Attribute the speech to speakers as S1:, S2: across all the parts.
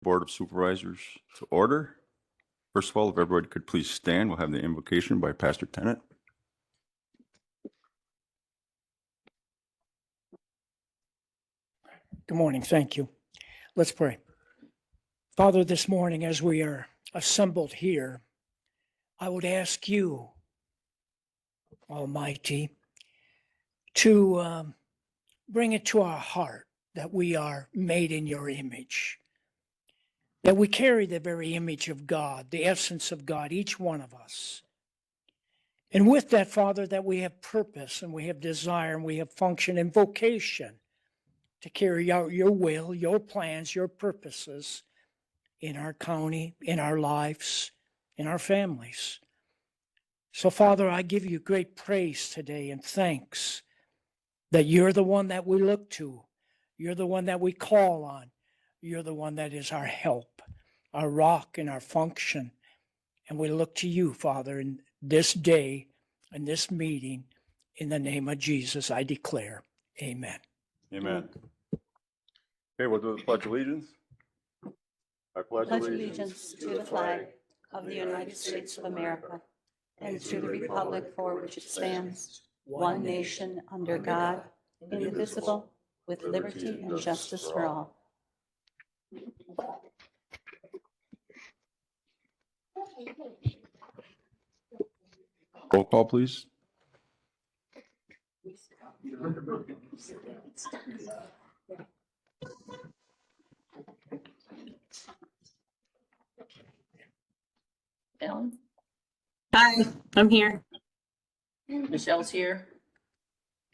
S1: Board of Supervisors to order. First of all, if everybody could please stand, we'll have the invocation by Pastor Tennant.
S2: Good morning. Thank you. Let's pray. Father, this morning as we are assembled here, I would ask you, Almighty, to bring it to our heart that we are made in your image, that we carry the very image of God, the essence of God, each one of us. And with that, Father, that we have purpose and we have desire and we have function and vocation to carry out your will, your plans, your purposes in our county, in our lives, in our families. So, Father, I give you great praise today and thanks that you're the one that we look to. You're the one that we call on. You're the one that is our help, our rock, and our function. And we look to you, Father, in this day, in this meeting. In the name of Jesus, I declare, amen.
S1: Amen. Okay, we'll do the Pledge of Allegiance. I
S3: pledge allegiance to the flag of the United States of America and to the republic for which it stands, one nation under God, indivisible, with liberty and justice for all.
S1: Roll call, please.
S3: Ellen?
S4: Hi, I'm here.
S3: Michelle's here.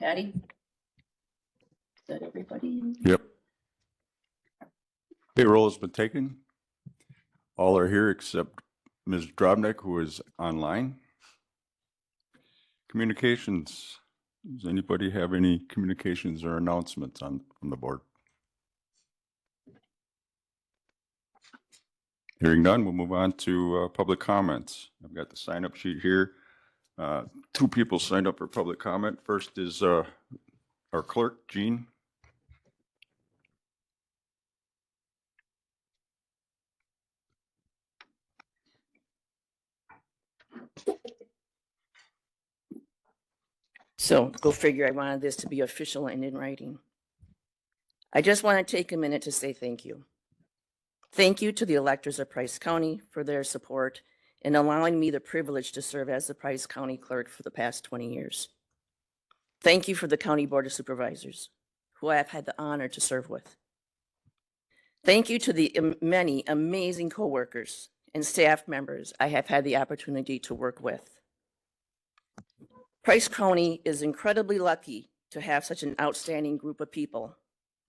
S3: Patty? Is that everybody?
S1: Yep. Okay, roll has been taken. All are here except Ms. Drobnik, who is online. Communications. Does anybody have any communications or announcements from the board? Hearing none, we'll move on to public comments. I've got the sign-up sheet here. Two people signed up for public comment. First is our clerk, Jean.
S5: So go figure, I wanted this to be official and in writing. I just want to take a minute to say thank you. Thank you to the electors of Price County for their support in allowing me the privilege to serve as the Price County Clerk for the past 20 years. Thank you for the County Board of Supervisors, who I have had the honor to serve with. Thank you to the many amazing coworkers and staff members I have had the opportunity to work with. Price County is incredibly lucky to have such an outstanding group of people,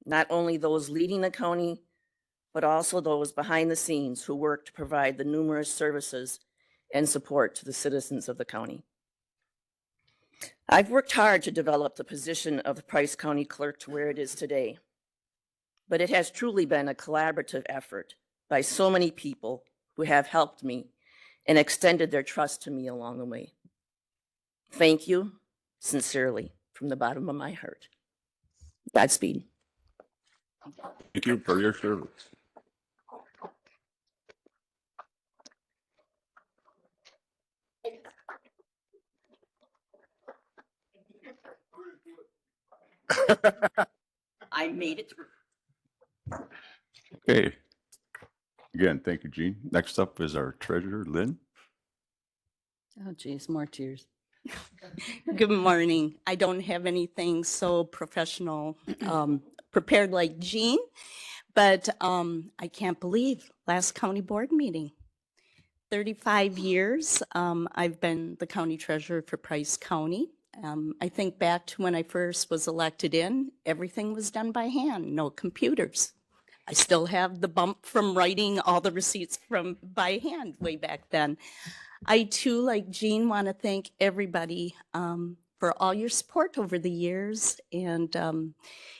S5: not only those leading the county, but also those behind the scenes who work to provide the numerous services and support to the citizens of the county. I've worked hard to develop the position of the Price County Clerk to where it is today, but it has truly been a collaborative effort by so many people who have helped me and extended their trust to me along the way. Thank you, sincerely, from the bottom of my heart. Godspeed.
S1: Thank you for your service.
S3: I made it through.
S1: Okay. Again, thank you, Jean. Next up is our treasurer, Lynn.
S4: Oh, geez, more tears. Good morning. I don't have anything so professional prepared like Jean, but I can't believe last county board meeting. 35 years I've been the county treasurer for Price County. I think back to when I first was elected in, everything was done by hand, no computers. I still have the bump from writing all the receipts from by hand way back then. I too, like Jean, want to thank everybody for all your support over the years. And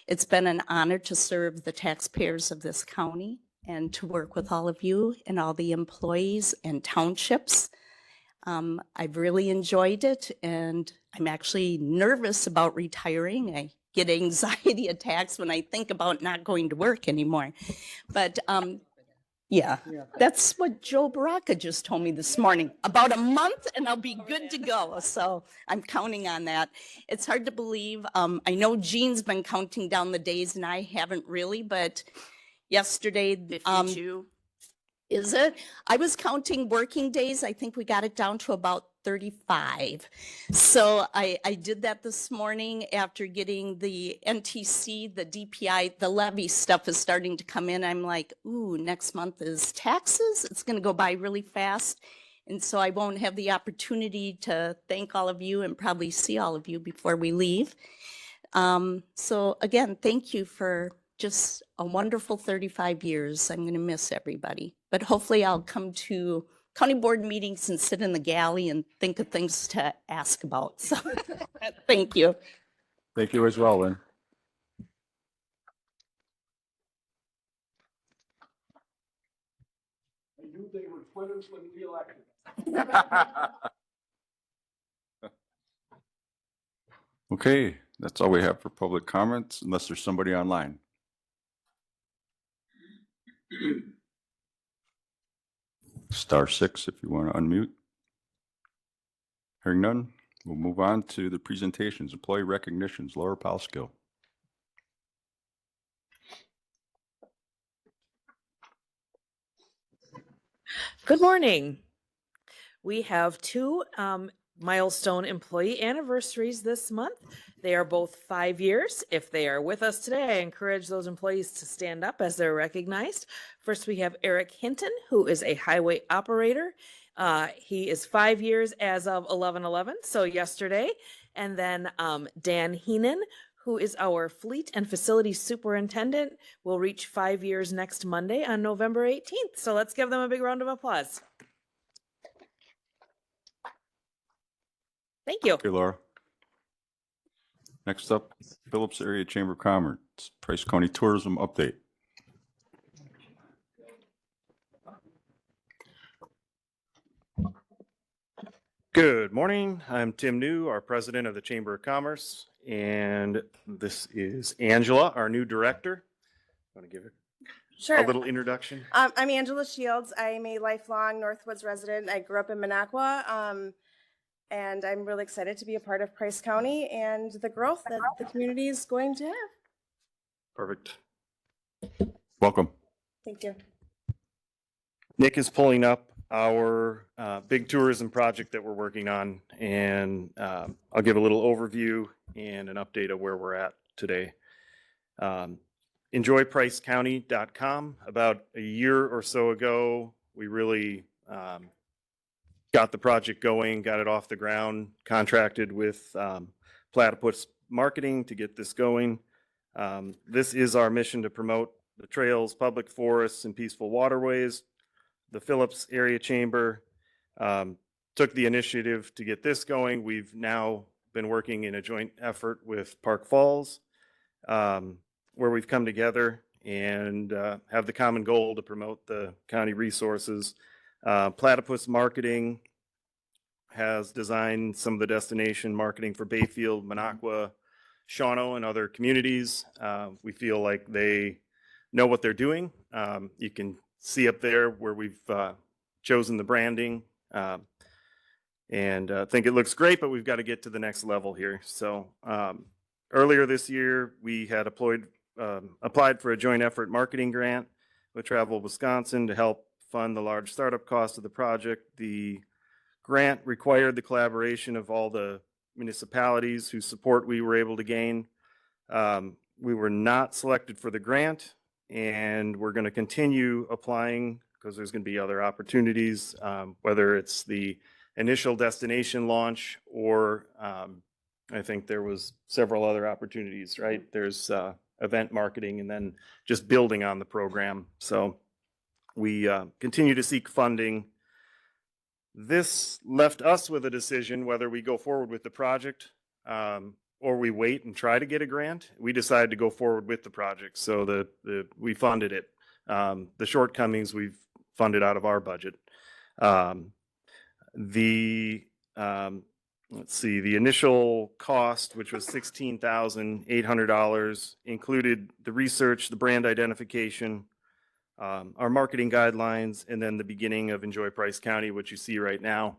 S4: it's been an honor to serve the taxpayers of this county and to work with all of you and all the employees and townships. I've really enjoyed it, and I'm actually nervous about retiring. I get anxiety attacks when I think about not going to work anymore. But Yeah, that's what Joe Baraka just told me this morning. About a month and I'll be good to go. So I'm counting on that. It's hard to believe. I know Jean's been counting down the days and I haven't really, but yesterday,
S5: 52.
S4: is it? I was counting working days. I think we got it down to about 35. So I did that this morning after getting the NTC, the DPI, the levy stuff is starting to come in. I'm like, ooh, next month is taxes. It's going to go by really fast. And so I won't have the opportunity to thank all of you and probably see all of you before we leave. So again, thank you for just a wonderful 35 years. I'm going to miss everybody, but hopefully I'll come to county board meetings and sit in the galley and think of things to ask about. So thank you.
S1: Thank you as well, Lynn. I knew they were quitters when we elected. Okay, that's all we have for public comments, unless there's somebody online. *6 if you want to unmute. Hearing none, we'll move on to the presentations. Employee recognitions, Laura Palskill.
S6: Good morning. We have two milestone employee anniversaries this month. They are both 5 years. If they are with us today, I encourage those employees to stand up as they're recognized. First, we have Eric Hinton, who is a highway operator. He is 5 years as of 11/11, so yesterday. And then Dan Heenan, who is our fleet and facility superintendent, will reach 5 years next Monday on November 18th. So let's give them a big round of applause. Thank you.
S1: Okay, Laura. Next up, Phillips Area Chamber of Commerce, Price County Tourism Update.
S7: Good morning. I'm Tim New, our president of the Chamber of Commerce, and this is Angela, our new director. Want to give her
S8: Sure.
S7: a little introduction?
S8: I'm Angela Shields. I'm a lifelong Northwoods resident. I grew up in Minocqua, and I'm really excited to be a part of Price County and the growth that the community is going to have.
S7: Perfect.
S1: Welcome.
S8: Thank you.
S7: Nick is pulling up our big tourism project that we're working on, and I'll give a little overview and an update of where we're at today. Enjoypricecounty.com. About a year or so ago, we really got the project going, got it off the ground, contracted with Platypus Marketing to get this going. This is our mission to promote the trails, public forests, and peaceful waterways. The Phillips Area Chamber took the initiative to get this going. We've now been working in a joint effort with Park Falls, where we've come together and have the common goal to promote the county resources. Platypus Marketing has designed some of the destination marketing for Bayfield, Minocqua, Shawano, and other communities. We feel like they know what they're doing. You can see up there where we've chosen the branding, and think it looks great, but we've got to get to the next level here. So earlier this year, we had applied for a joint effort marketing grant with Travel Wisconsin to help fund the large startup cost of the project. The grant required the collaboration of all the municipalities whose support we were able to gain. We were not selected for the grant, and we're going to continue applying because there's going to be other opportunities, whether it's the initial destination launch or I think there was several other opportunities, right? There's event marketing and then just building on the program. So we continue to seek funding. This left us with a decision whether we go forward with the project or we wait and try to get a grant. We decided to go forward with the project, so we funded it. The shortcomings we've funded out of our budget. Let's see, the initial cost, which was $16,800, included the research, the brand identification, our marketing guidelines, and then the beginning of Enjoy Price County, which you see right now.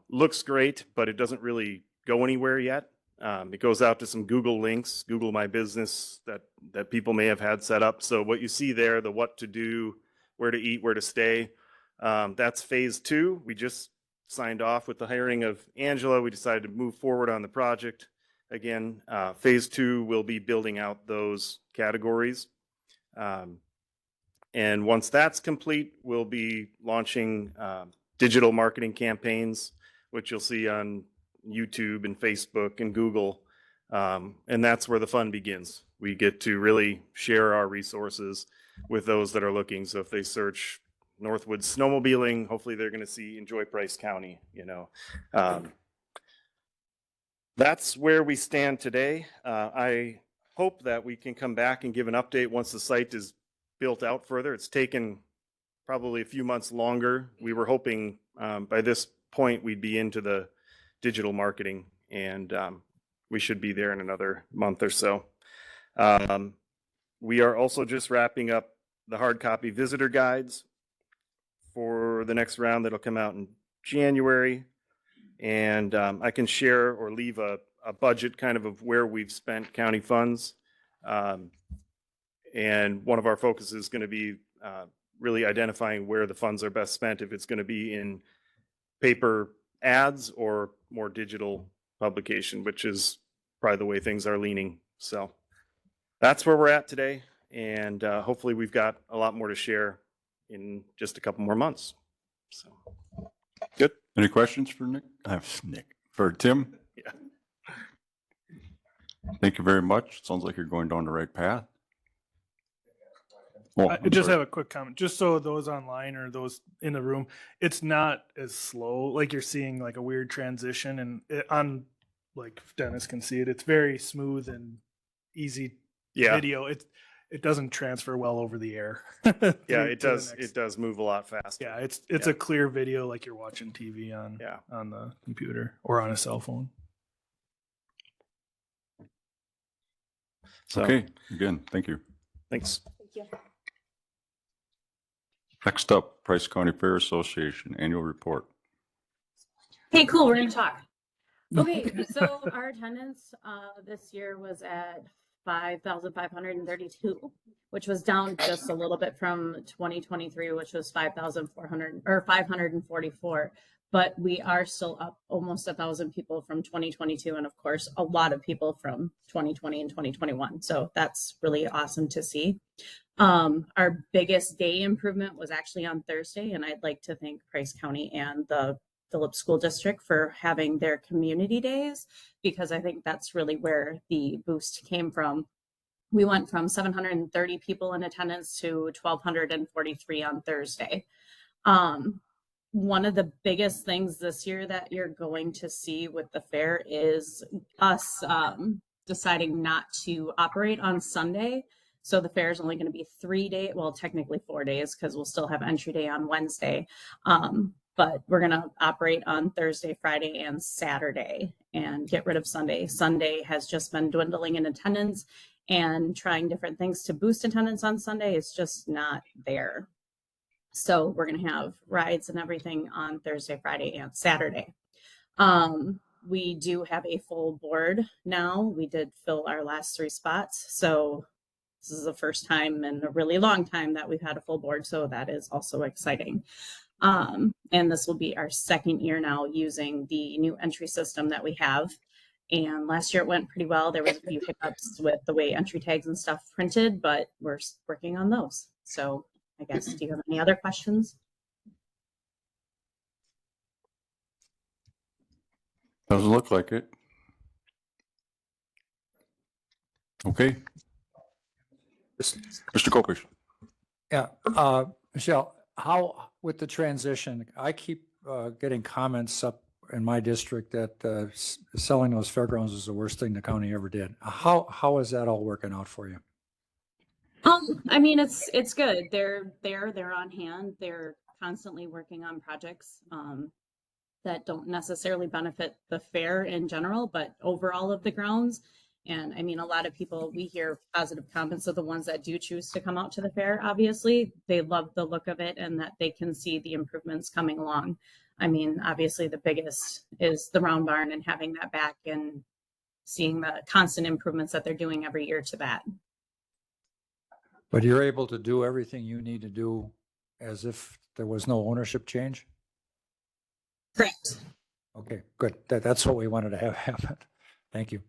S7: Looks great, but it doesn't really go anywhere yet. It goes out to some Google links, Google My Business that people may have had set up. So what you see there, the what to do, where to eat, where to stay, that's phase 2. We just signed off with the hiring of Angela. We decided to move forward on the project. Again, phase 2 will be building out those categories. And once that's complete, we'll be launching digital marketing campaigns, which you'll see on YouTube and Facebook and Google. And that's where the fun begins. We get to really share our resources with those that are looking. So if they search Northwood snowmobiling, hopefully they're going to see Enjoy Price County, you know. That's where we stand today. I hope that we can come back and give an update once the site is built out further. It's taken probably a few months longer. We were hoping by this point we'd be into the digital marketing, and we should be there in another month or so. We are also just wrapping up the hard copy visitor guides for the next round that'll come out in January. And I can share or leave a budget kind of where we've spent county funds. And one of our focuses is going to be really identifying where the funds are best spent, if it's going to be in paper ads or more digital publication, which is probably the way things are leaning. So that's where we're at today. And hopefully we've got a lot more to share in just a couple more months. So good.
S1: Any questions for Nick? For Tim?
S7: Yeah.
S1: Thank you very much. Sounds like you're going down the right path. Oh,
S9: I
S1: I'm
S9: just
S1: sorry.
S9: have a quick comment, just so those online or those in the room, it's not as slow. Like you're seeing like a weird transition, and on like Dennis can see it. It's very smooth and easy
S7: Yeah.
S9: video. It doesn't transfer well over the air.
S7: Yeah,
S9: to
S7: it
S9: the
S7: does.
S9: next-
S7: It does move a lot faster.
S9: Yeah, it's
S7: Yeah.
S9: a clear video like you're watching TV on
S7: Yeah.
S9: on the computer or on a cell phone.
S7: So,
S1: Okay, again, thank you.
S7: thanks.
S8: Thank you.
S1: Next up, Price County Fair Association Annual Report.
S10: Hey, cool, we're gonna talk. Okay, so our attendance this year was at 5,532, which was down just a little bit from 2023, which was 5,400 or 544. But we are still up almost 1,000 people from 2022, and of course, a lot of people from 2020 and 2021. So that's really awesome to see. Our biggest day improvement was actually on Thursday, and I'd like to thank Price County and the Phillips School District for having their community days, because I think that's really where the boost came from. We went from 730 people in attendance to 1,243 on Thursday. One of the biggest things this year that you're going to see with the fair is us deciding not to operate on Sunday. So the fair is only going to be 3 days, well, technically 4 days, because we'll still have entry day on Wednesday. But we're going to operate on Thursday, Friday, and Saturday and get rid of Sunday. Sunday has just been dwindling in attendance, and trying different things to boost attendance on Sunday is just not there. So we're going to have rides and everything on Thursday, Friday, and Saturday. We do have a full board now. We did fill our last 3 spots. So this is the first time in a really long time that we've had a full board. So that is also exciting. And this will be our 2nd year now using the new entry system that we have. And last year it went pretty well. There was a few hiccups with the way entry tags and stuff printed, but we're working on those. So I guess, do you have any other questions?
S1: Doesn't look like it. Okay. Mr. Kopish.
S11: Yeah, Michelle, how, with the transition, I keep getting comments up in my district that selling those fairgrounds is the worst thing the county ever did. How is that all working out for you?
S10: I mean, it's good. They're on hand. They're constantly working on projects that don't necessarily benefit the fair in general, but overall of the grounds. And I mean, a lot of people, we hear positive comments of the ones that do choose to come out to the fair. Obviously, they love the look of it and that they can see the improvements coming along. I mean, obviously, the biggest is the round barn and having that back and seeing the constant improvements that they're doing every year to that.
S11: But you're able to do everything you need to do as if there was no ownership change?
S10: Correct.
S11: Okay, good. That's what we wanted to have happen. Thank you.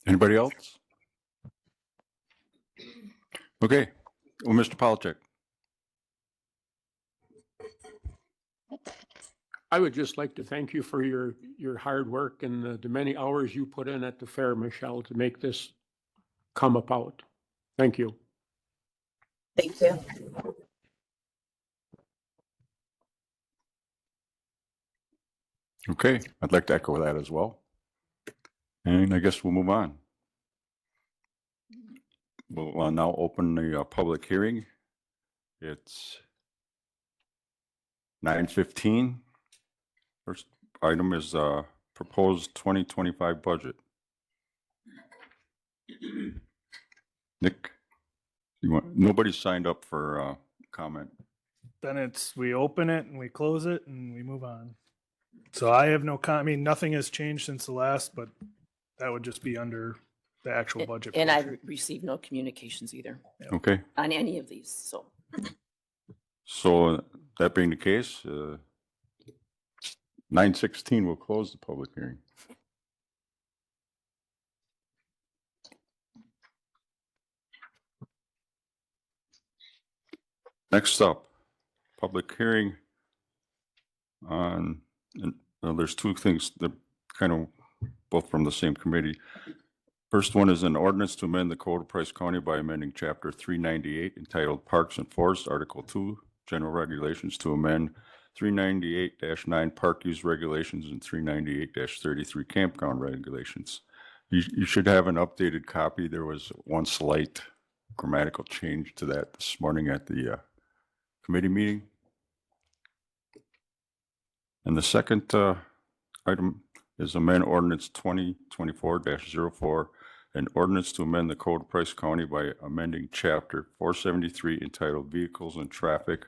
S1: Anybody else? Okay, well, Mr. Polachek.
S12: I would just like to thank you for your hard work and the many hours you put in at the fair, Michelle, to make this come about. Thank you.
S10: Thank you.
S1: Okay, I'd like to echo that as well. And I guess we'll move on. We'll now open the public hearing. It's 9:15. First item is proposed 2025 budget. Nick, nobody signed up for comment.
S9: Then we open it and we close it and we move on. So I have I mean, nothing has changed since the last, but that would just be under the actual budget.
S5: And I
S9: portion.
S5: received no communications either
S1: Okay,
S5: on any of these, so.
S1: so that being the case, 9:16 will close the public hearing. Next up, public hearing on, and there's two things that kind of both from the same committee. First one is an ordinance to amend the Code of Price County by amending Chapter 398 entitled Parks and Forests, Article 2, General Regulations to amend 398-9 Park Use Regulations and 398-33 Campground Regulations. You should have an updated copy. There was one slight grammatical change to that this morning at the committee meeting. And the second item is amend ordinance 2024-04, an ordinance to amend the Code of Price County by amending Chapter 473 entitled Vehicles and Traffic,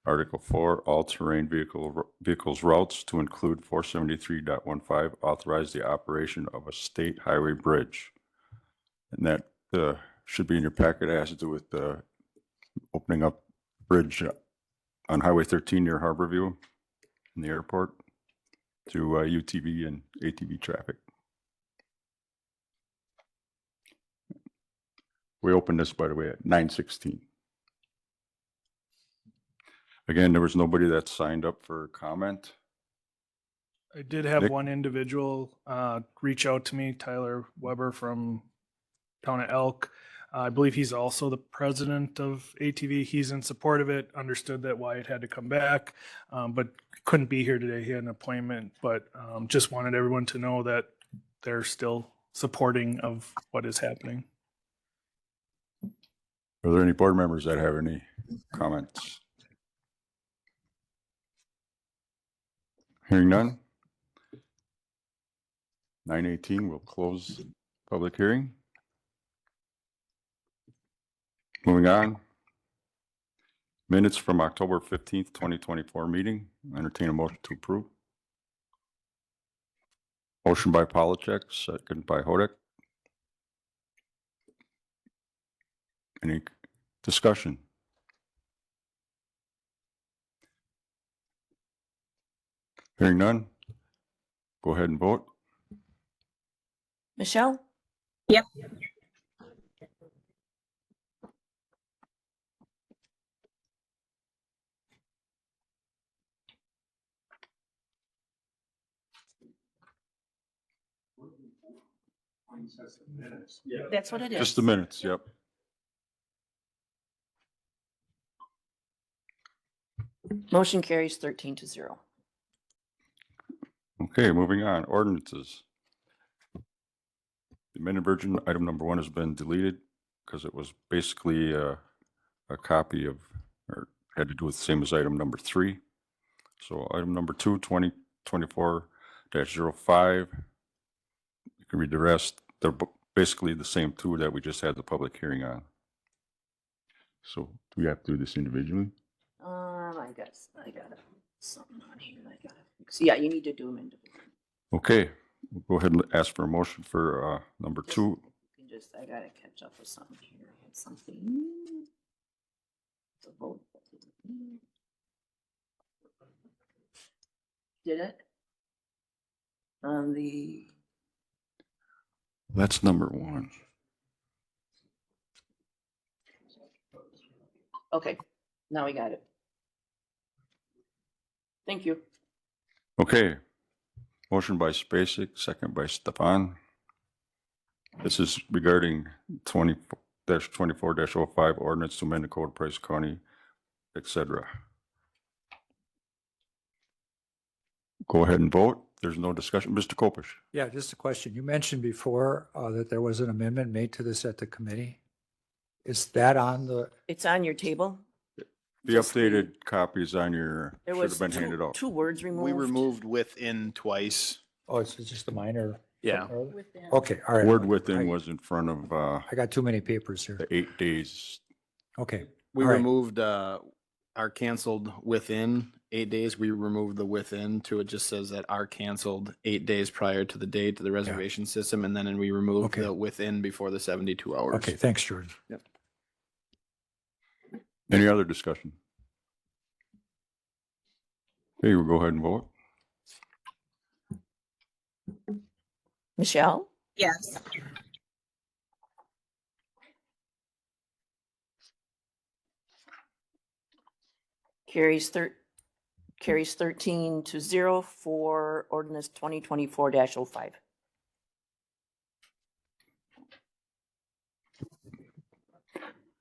S1: Article 4, All-Terrain Vehicles Routes to include 473.15, authorize the operation of a state highway bridge. And that should be in your packet. It has to do with opening up bridge on Highway 13 near Harborview in the airport to UTV and ATV traffic. We opened this, by the way, at 9:16. Again, there was nobody that signed up for comment.
S9: I did have
S1: Nick?
S9: one individual reach out to me, Tyler Weber from Town of Elk. I believe he's also the president of ATV. He's in support of it, understood that Wyatt had to come back, but couldn't be here today. He had an appointment, but just wanted everyone to know that they're still supporting of what is happening.
S1: Are there any board members that have any comments? Hearing none. 9:18, we'll close public hearing. Moving on. Minutes from October 15th, 2024 meeting. Entertain a motion to approve. Motion by Polachek, second by Hodek. Any discussion? Hearing none. Go ahead and vote.
S5: Michelle?
S10: Yep.
S5: That's what it is.
S1: Just the minutes, yep.
S5: Motion carries 13-0.
S1: Okay, moving on. Ordinances. The amended version, item number 1 has been deleted because it was basically a copy of, or had to do with the same as item number 3. So item number 2, 2024 2024-05. You can read the rest. They're basically the same two that we just had the public hearing on. So do we have to do this individually?
S5: I guess I got something on here. So yeah, you need to do them individually.
S1: Okay, we'll go ahead and ask for a motion for number
S5: Just-
S1: 2.
S5: you can just, I gotta catch up with something here. I had something. The vote. Did it? On the,
S1: That's number 1.
S5: okay, now we got it. Thank you.
S1: Okay, motion by Spacek, second by Stefan. This is regarding 20-24-05 ordinance to amend the code of Price County, etc. Go ahead and vote. There's no discussion. Mr. Kopish.
S11: Yeah, just a question. You mentioned before that there was an amendment made to this at the committee. Is that on the,
S5: It's on your table.
S1: The
S5: Just
S1: updated copy is on your,
S5: There
S1: should
S5: was
S1: have been handed out.
S5: two words removed.
S13: We removed within twice.
S11: oh, it's just a minor?
S13: Yeah.
S11: Okay, all right.
S1: Word within was in front of
S11: I got too many papers here.
S1: the 8 days.
S11: Okay.
S13: We
S11: all right.
S13: removed our canceled within 8 days. We removed the within to it just says that are canceled 8 days prior to the date of the reservation system. And then we removed
S11: Okay.
S13: the within before the 72 hours.
S11: Okay, thanks, Jordan.
S1: Any other discussion? Okay, we'll go ahead and vote.
S5: Michelle,
S10: Yes.
S5: carries 13-0 for ordinance 2024-05.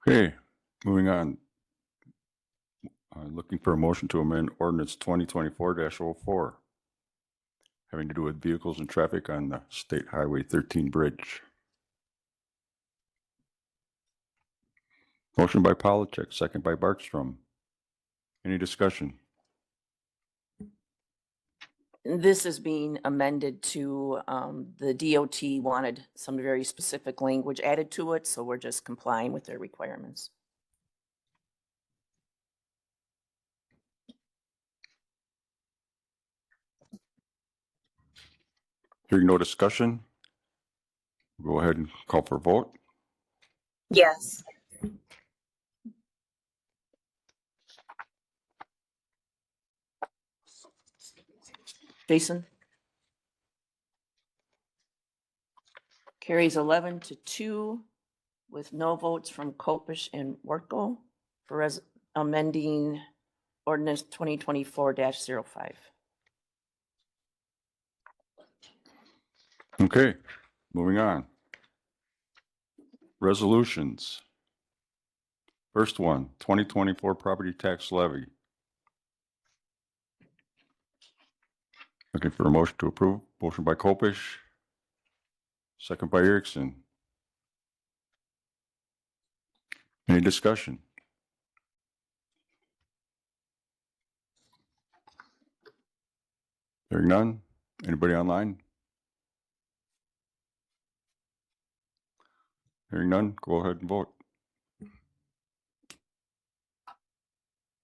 S1: Okay, moving on. Looking for a motion to amend ordinance 2024-04, having to do with vehicles and traffic on the State Highway 13 bridge. Motion by Polachek, second by Barkstrom. Any discussion?
S5: This is being amended to, the DOT wanted some very specific language added to it, so we're just complying with their requirements.
S1: Hearing no discussion, go ahead and call for a vote.
S10: Yes.
S5: Jason? Carries 11-2 with no votes from Kopish and Workle for amending ordinance 2024-05.
S1: Okay, moving on. Resolutions. First one, 2024 property tax levy. Looking for a motion to approve. Motion by Kopish. Second by Erickson. Any discussion? Hearing none. Anybody online? Hearing none, go ahead and vote.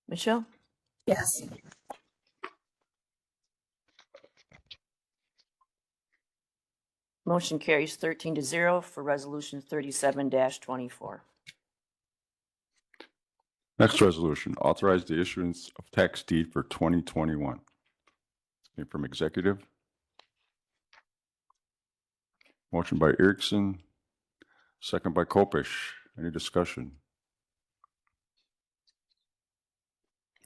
S5: Michelle?
S10: Yes.
S5: Motion carries 13-0 for resolution 37-24.
S1: Next resolution, authorize the issuance of tax deed for 2021. Came from executive. Motion by Erickson, second by Kopish. Any discussion?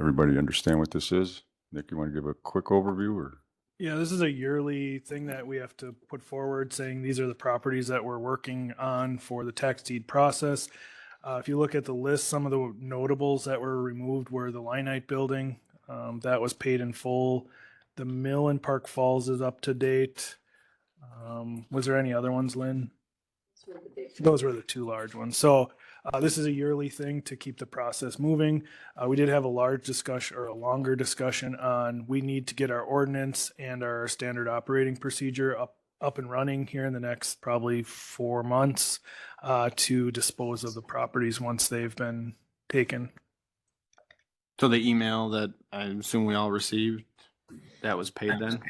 S1: Everybody understand what this is? Nick, you want to give a quick overview or?
S9: Yeah, this is a yearly thing that we have to put forward saying these are the properties that we're working on for the tax deed process. If you look at the list, some of the notables that were removed were the Lineite building, that was paid in full. The mill in Park Falls is up to date. Was there any other ones, Lynn? Those were the two large ones. So This is a yearly thing to keep the process moving. We did have a large discussion or a longer discussion on we need to get our ordinance and our standard operating procedure up and running here in the next probably 4 months to dispose of the properties once they've been taken.
S13: So the email that I assume we all received, that was paid then?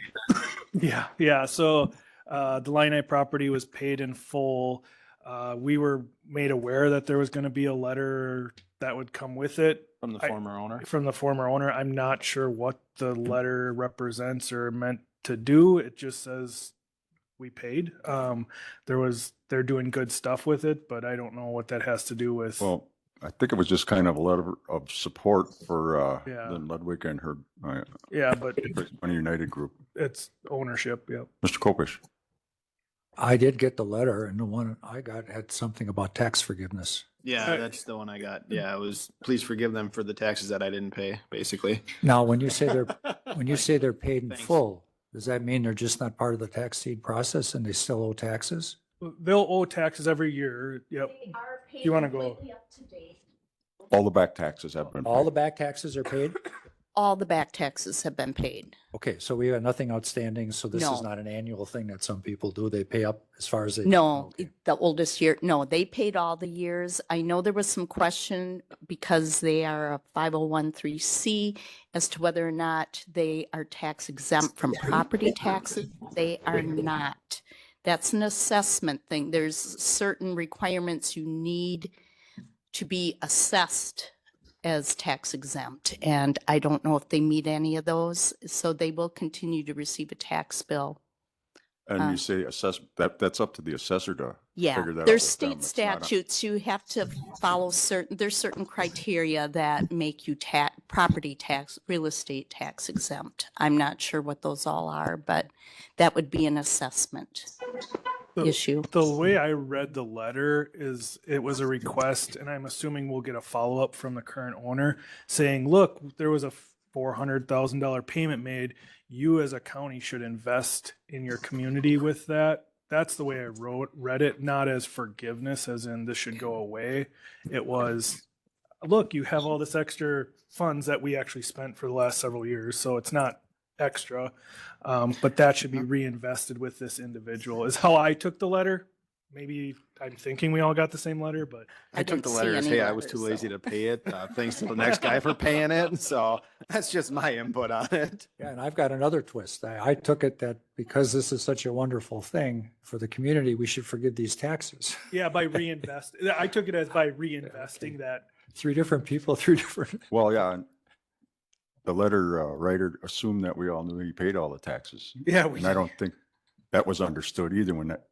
S9: Yeah. So the Line property was paid in full. We were made aware that there was going to be a letter that would come with it
S13: From the former owner?
S9: from the former owner. I'm not sure what the letter represents or meant to do. It just says we paid. They're doing good stuff with it, but I don't know what that has to do with.
S1: Well, I think it was just kind of a letter of support for
S9: Yeah.
S1: Lynn Ludwig and her
S9: Yeah, but
S1: Money United group.
S9: it's ownership. Yep.
S1: Mr. Kopish.
S11: I did get the letter, and the one I got had something about tax forgiveness.
S13: Yeah, that's the one I got. Yeah, it was, please forgive them for the taxes that I didn't pay, basically.
S11: Now, when you say they're paid in
S13: Thanks.
S11: full, does that mean they're just not part of the tax deed process and they still owe taxes?
S9: They'll owe taxes every year. Yep. You want to go?
S1: All the back taxes have been
S11: All the
S1: paid.
S11: back taxes are paid?
S4: All the back taxes have been paid.
S11: Okay, so we have nothing outstanding, so this
S4: No.
S11: is not an annual thing that some people do. They pay up as far as they.
S4: No,
S11: Okay.
S4: the oldest year, no, they paid all the years. I know there was some question because they are a 501(c) as to whether or not they are tax exempt from property taxes. They are not. That's an assessment thing. There's certain requirements you need to be assessed as tax exempt, and I don't know if they meet any of those, so they will continue to receive a tax bill.
S1: And you say that's up to the assessor to
S4: Yeah,
S1: figure that out.
S4: there's
S1: with them.
S4: state
S1: It's not a-
S4: statutes. You have to follow there's certain criteria that make you property tax, real estate tax exempt. I'm not sure what those all are, but that would be an assessment issue.
S9: The way I read the letter is it was a request, and I'm assuming we'll get a follow-up from the current owner saying, look, there was a $400,000 payment made. You as a county should invest in your community with that. That's the way I read it, not as forgiveness, as in this should go away. It was, look, you have all this extra funds that we actually spent for the last several years, so it's not extra, but that should be reinvested with this individual, is how I took the letter. Maybe I'm thinking we all got the same letter, but
S13: I took
S4: didn't
S13: the
S4: see
S13: letter as,
S4: any
S13: hey, I was
S4: letters,
S13: too lazy
S4: so.
S13: to pay it. Thanks to the next guy for paying it. So that's just my input on it.
S11: Yeah, and I've got another twist. I took it that because this is such a wonderful thing for the community, we should forgive these taxes.
S9: yeah, by reinvest, I took it as by reinvesting that.
S11: 3 different people, 3 different.
S1: Well, yeah, and the letter writer assumed that we all knew he paid all the taxes.
S9: Yeah,
S1: And I don't think that was understood either when that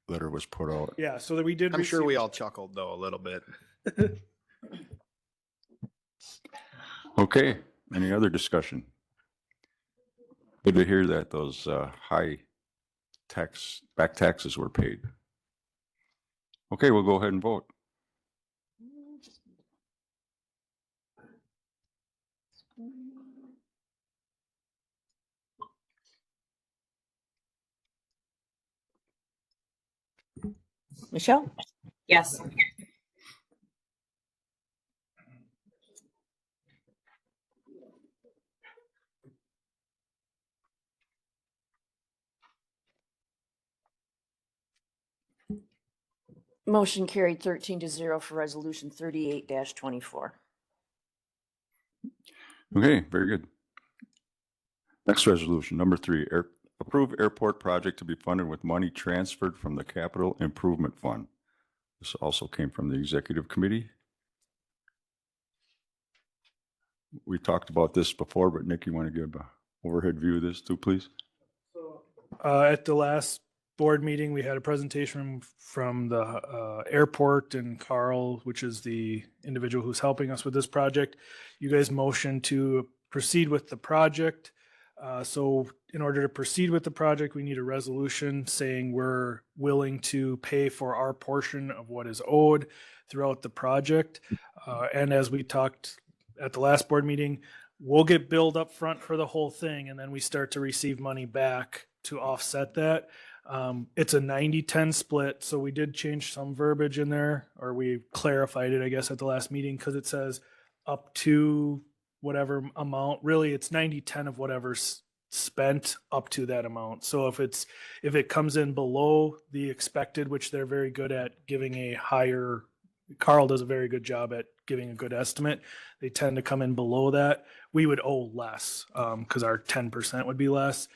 S1: letter was put out.
S9: yeah, so that we did.
S13: I'm sure
S9: receive-
S13: we all chuckled though a little bit.
S1: Okay, any other discussion? Good to hear that those high back taxes were paid. Okay, we'll go ahead and vote.
S5: Michelle?
S10: Yes.
S5: Motion carried 13-0 for resolution 38-24.
S1: Okay, very good. Next resolution, number 3, approve airport project to be funded with money transferred from the Capital Improvement Fund. This also came from the executive committee. We talked about this before, but Nick, you want to give an overhead view of this too, please?
S9: At the last board meeting, we had a presentation from the airport and Carl, which is the individual who's helping us with this project. You guys motioned to proceed with the project. So in order to proceed with the project, we need a resolution saying we're willing to pay for our portion of what is owed throughout the project. And as we talked at the last board meeting, we'll get billed up front for the whole thing, and then we start to receive money back to offset that. It's a 90-10 split, so we did change some verbiage in there, or we clarified it, I guess, at the last meeting, because it says up to whatever amount. Really, it's 90-10 of whatever's spent up to that amount. So if it comes in below the expected, which they're very good at giving a higher, Carl does a very good job at giving a good estimate. They tend to come in below that. We would owe less because our 10% would be less.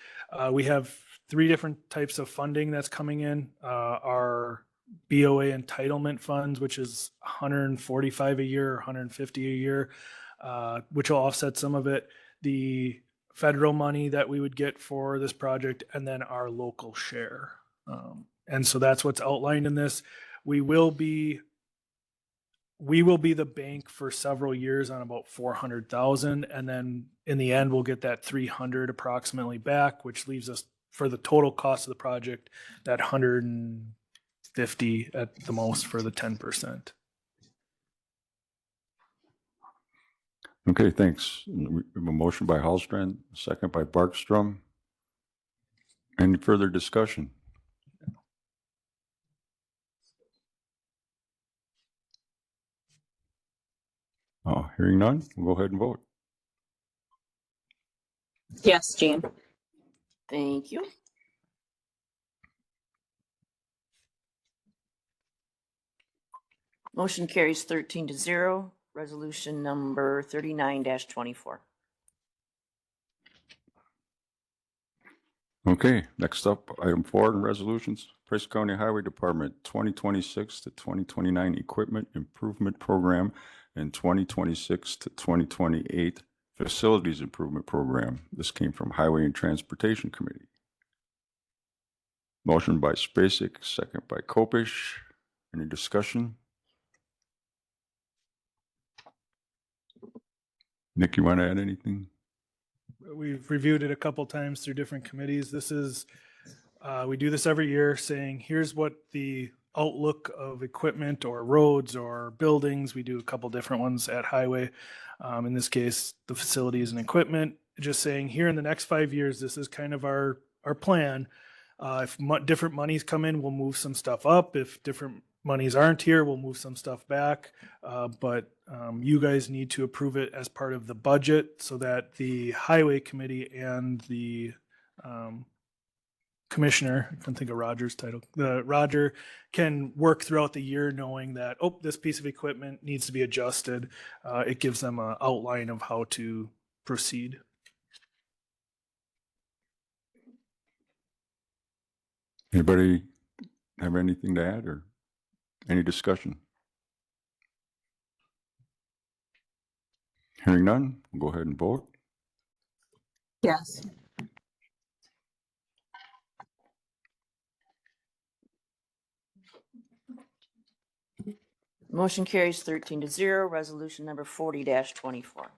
S9: We have 3 different types of funding that's coming in. Our BOA entitlement funds, which is 145 a year or 150 a year, which will offset some of it. The federal money that we would get for this project, and then our local share. And so that's what's outlined in this. We will be the bank for several years on about 400,000. And then in the end, we'll get that 300 approximately back, which leaves us for the total cost of the project, that 150 at the most for the 10%.
S1: Okay, thanks. We have a motion by Hallstrand, a second by Barkstrom. Any further discussion? Hearing none, we'll go ahead and vote.
S10: Yes, Jean.
S5: Thank you. Motion carries 13-0. Resolution number 39-24.
S1: Okay, next up, item 4 in resolutions, Price County Highway Department 2026 to 2029 Equipment Improvement Program and 2026 to 2028 Facilities Improvement Program. This came from Highway and Transportation Committee. Motion by Spacek, second by Kopish. Any discussion? Nick, you want to add anything?
S9: We've reviewed it a couple times through different committees. We do this every year, saying here's what the outlook of equipment or roads or buildings. We do a couple different ones at highway. In this case, the facilities and equipment, just saying here in the next 5 years, this is kind of our plan. If different monies come in, we'll move some stuff up. If different monies aren't here, we'll move some stuff back. But you guys need to approve it as part of the budget so that the highway committee and the commissioner, I can't think of Roger's title, Roger can work throughout the year knowing that, oh, this piece of equipment needs to be adjusted. It gives them an outline of how to proceed.
S1: Anybody have anything to add or any discussion? Hearing none, we'll go ahead and vote.
S10: Yes.
S5: Motion carries 13-0. Resolution number 40-24.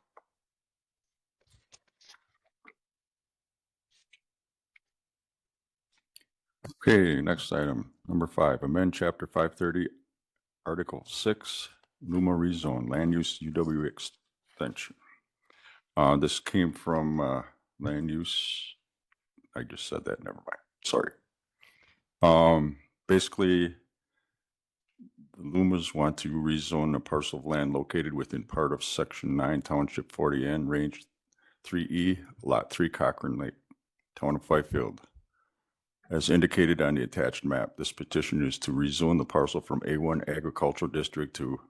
S1: Okay, next item, number 5, amend chapter 530, article 6, Luma rezone, land use UW extension. This came from land use. I just said that, never mind, sorry. Basically, the Lumas want to rezone a parcel of land located within part of section 9, township 40N, range 3E, lot 3, Cochrane Lake, town of Fifield. As indicated on the attached map, this petition is to rezone the parcel from A1 Agricultural District to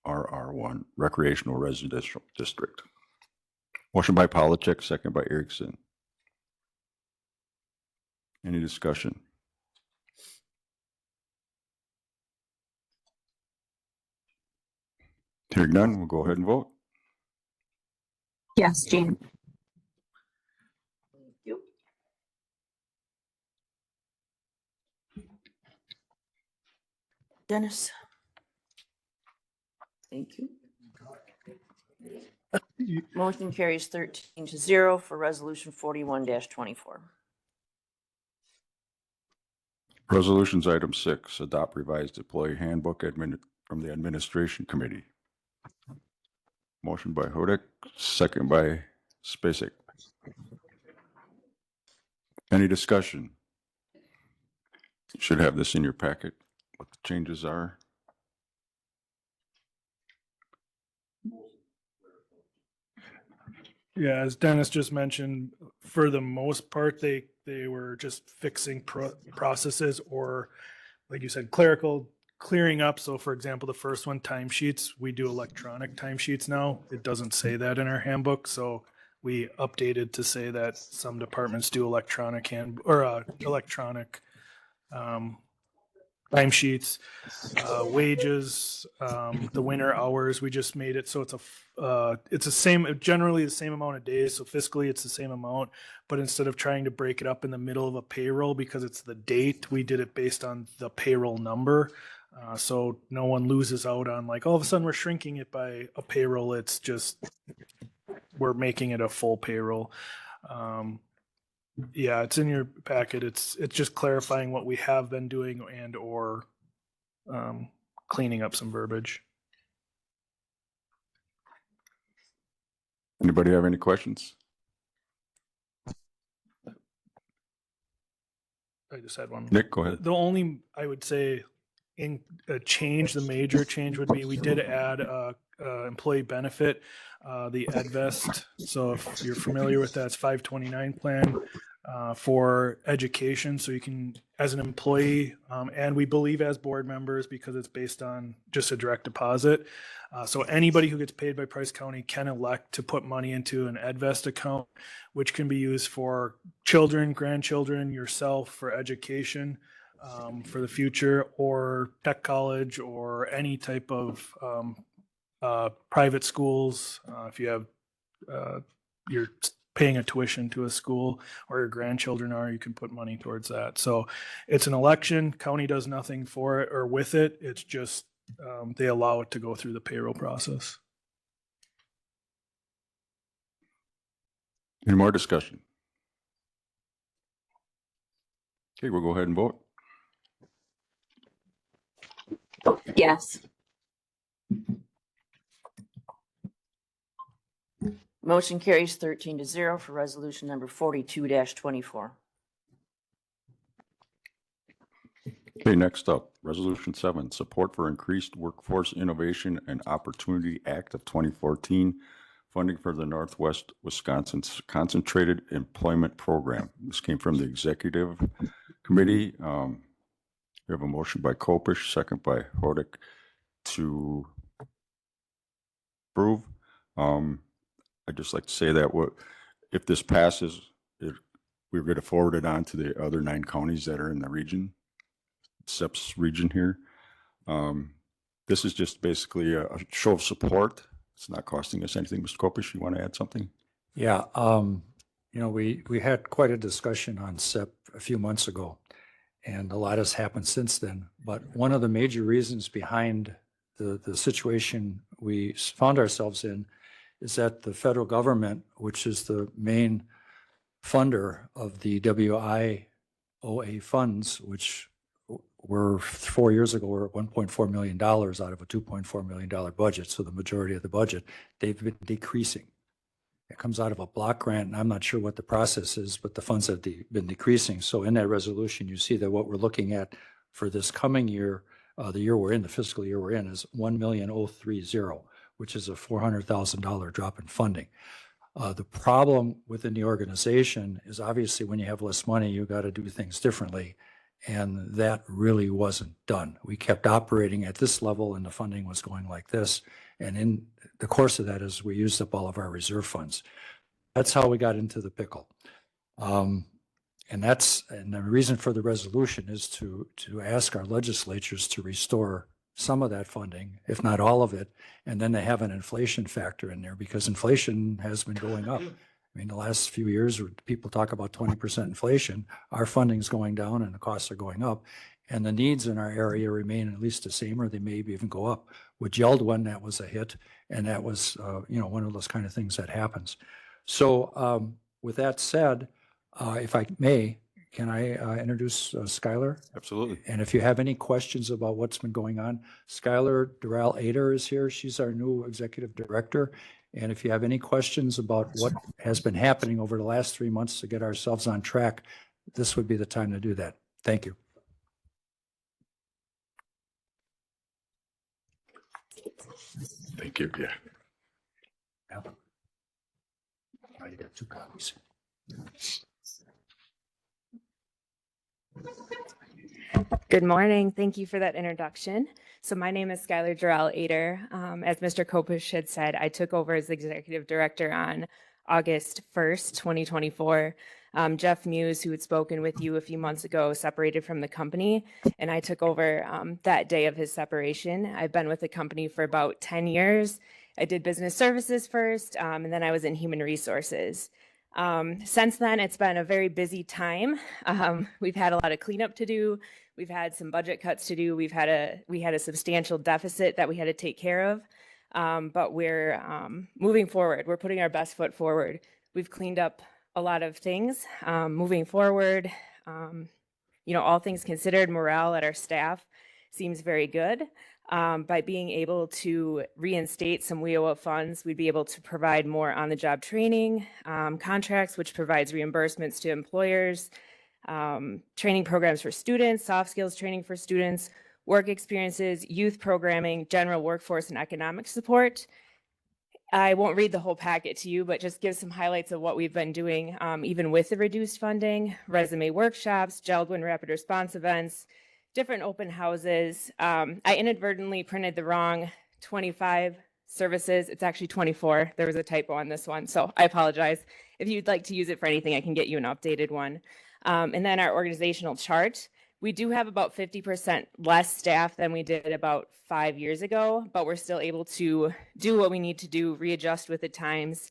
S1: RR1 Recreational Residential District. Motion by Polachek, second by Erickson. Any discussion? Hearing none, we'll go ahead and vote.
S10: Yes, Jean.
S5: Thank you. Dennis. Thank you. Motion carries 13-0 for resolution 41-24.
S1: Resolutions item 6, adopt revised employee handbook from the administration committee. Motion by Hodek, second by Spacek. Any discussion? You should have this in your packet, what the changes are.
S9: Yeah, as Dennis just mentioned, for the most part, they were just fixing processes or, like you said, clerical clearing up. So for example, the first one, timesheets, we do electronic timesheets now. It doesn't say that in our handbook, so we updated to say that some departments do electronic electronic timesheets, wages, the winter hours. We just made it so it's the same, generally the same amount of days. So fiscally, it's the same amount, but instead of trying to break it up in the middle of a payroll because it's the date, we did it based on the payroll number. So no one loses out on like all of a sudden we're shrinking it by a payroll. It's just we're making it a full payroll. Yeah, it's in your packet. It's just clarifying what we have been doing and or cleaning up some verbiage.
S1: Anybody have any questions?
S9: I just had one.
S1: Nick, go ahead.
S9: The only, I would say, in a change, the major change would be we did add employee benefit, the EdVest. So if you're familiar with that, it's 529 plan for education. So you can, as an employee, and we believe as board members, because it's based on just a direct deposit. So anybody who gets paid by Price County can elect to put money into an EdVest account, which can be used for children, grandchildren, yourself, for education, for the future, or tech college, or any type of private schools. If you have, you're paying a tuition to a school, or your grandchildren are, you can put money towards that. So it's an election. County does nothing for it or with it. It's just they allow it to go through the payroll process.
S1: Any more discussion? Okay, we'll go ahead and vote.
S3: Yes.
S5: Motion carries 13-0 for resolution number 42-24.
S1: Okay, next up, Resolution 7, Support for Increased Workforce Innovation and Opportunity Act of 2014, funding for the Northwest Wisconsin Concentrated Employment Program. This came from the Executive Committee. We have a motion by Kopish, second by Hodak to approve. I'd just like to say that if this passes, we're going to forward it on to the other 9 counties that are in the region. SEP's region here. This is just basically a show of support. It's not costing us anything. Mr. Kopish, you want to add something?
S11: Yeah, you know, we had quite a discussion on SEP a few months ago, and a lot has happened since then. But one of the major reasons behind the situation we found ourselves in is that the federal government, which is the main funder of the WIOA funds, which were 4 years ago were $1.4 million out of a $2.4 million budget. So the majority of the budget, they've been decreasing. It comes out of a block grant, and I'm not sure what the process is, but the funds have been decreasing. So in that resolution, you see that what we're looking at for this coming year, the year we're in, the fiscal year we're in, is $1,030,030, which is a $400,000 drop in funding. The problem within the organization is obviously when you have less money, you got to do things differently. And that really wasn't done. We kept operating at this level and the funding was going like this. And in the course of that is we used up all of our reserve funds. That's how we got into the pickle. And the reason for the resolution is to ask our legislatures to restore some of that funding, if not all of it. And then they have an inflation factor in there because inflation has been going up. I mean, the last few years, people talk about 20% inflation. Our funding's going down and the costs are going up. And the needs in our area remain at least the same, or they may even go up. With JELD-1, that was a hit. And that was, one of those kind of things that happens. So with that said, if I may, can I introduce Skylar?
S1: Absolutely.
S11: And if you have any questions about what's been going on, Skylar Doral-Ader is here. She's our new executive director. And if you have any questions about what has been happening over the last 3 months to get ourselves on track, this would be the time to do that. Thank you.
S1: Thank you. Yeah.
S11: I got 2 copies.
S14: Good morning. Thank you for that introduction. So my name is Skylar Jarrell Ader. As Mr. Kopish had said, I took over as executive director on August 1st, 2024. Jeff Muse, who had spoken with you a few months ago, separated from the company, and I took over that day of his separation. I've been with the company for about 10 years. I did business services first, and then I was in human resources. Since then, it's been a very busy time. We've had a lot of cleanup to do. We've had some budget cuts to do. We had a substantial deficit that we had to take care of. But we're moving forward. We're putting our best foot forward. We've cleaned up a lot of things. Moving forward, all things considered, morale at our staff seems very good. By being able to reinstate some WIOA funds, we'd be able to provide more on-the-job training, contracts, which provides reimbursements to employers, training programs for students, soft skills training for students, work experiences, youth programming, general workforce and economic support. I won't read the whole packet to you, but just give some highlights of what we've been doing, even with the reduced funding, resume workshops, JELD-WIN rapid response events, different open houses. I inadvertently printed the wrong 25 services. It's actually 24. There was a typo on this one, so I apologize. If you'd like to use it for anything, I can get you an updated one. And then our organizational chart. We do have about 50% less staff than we did about 5 years ago, but we're still able to do what we need to do, readjust with the times,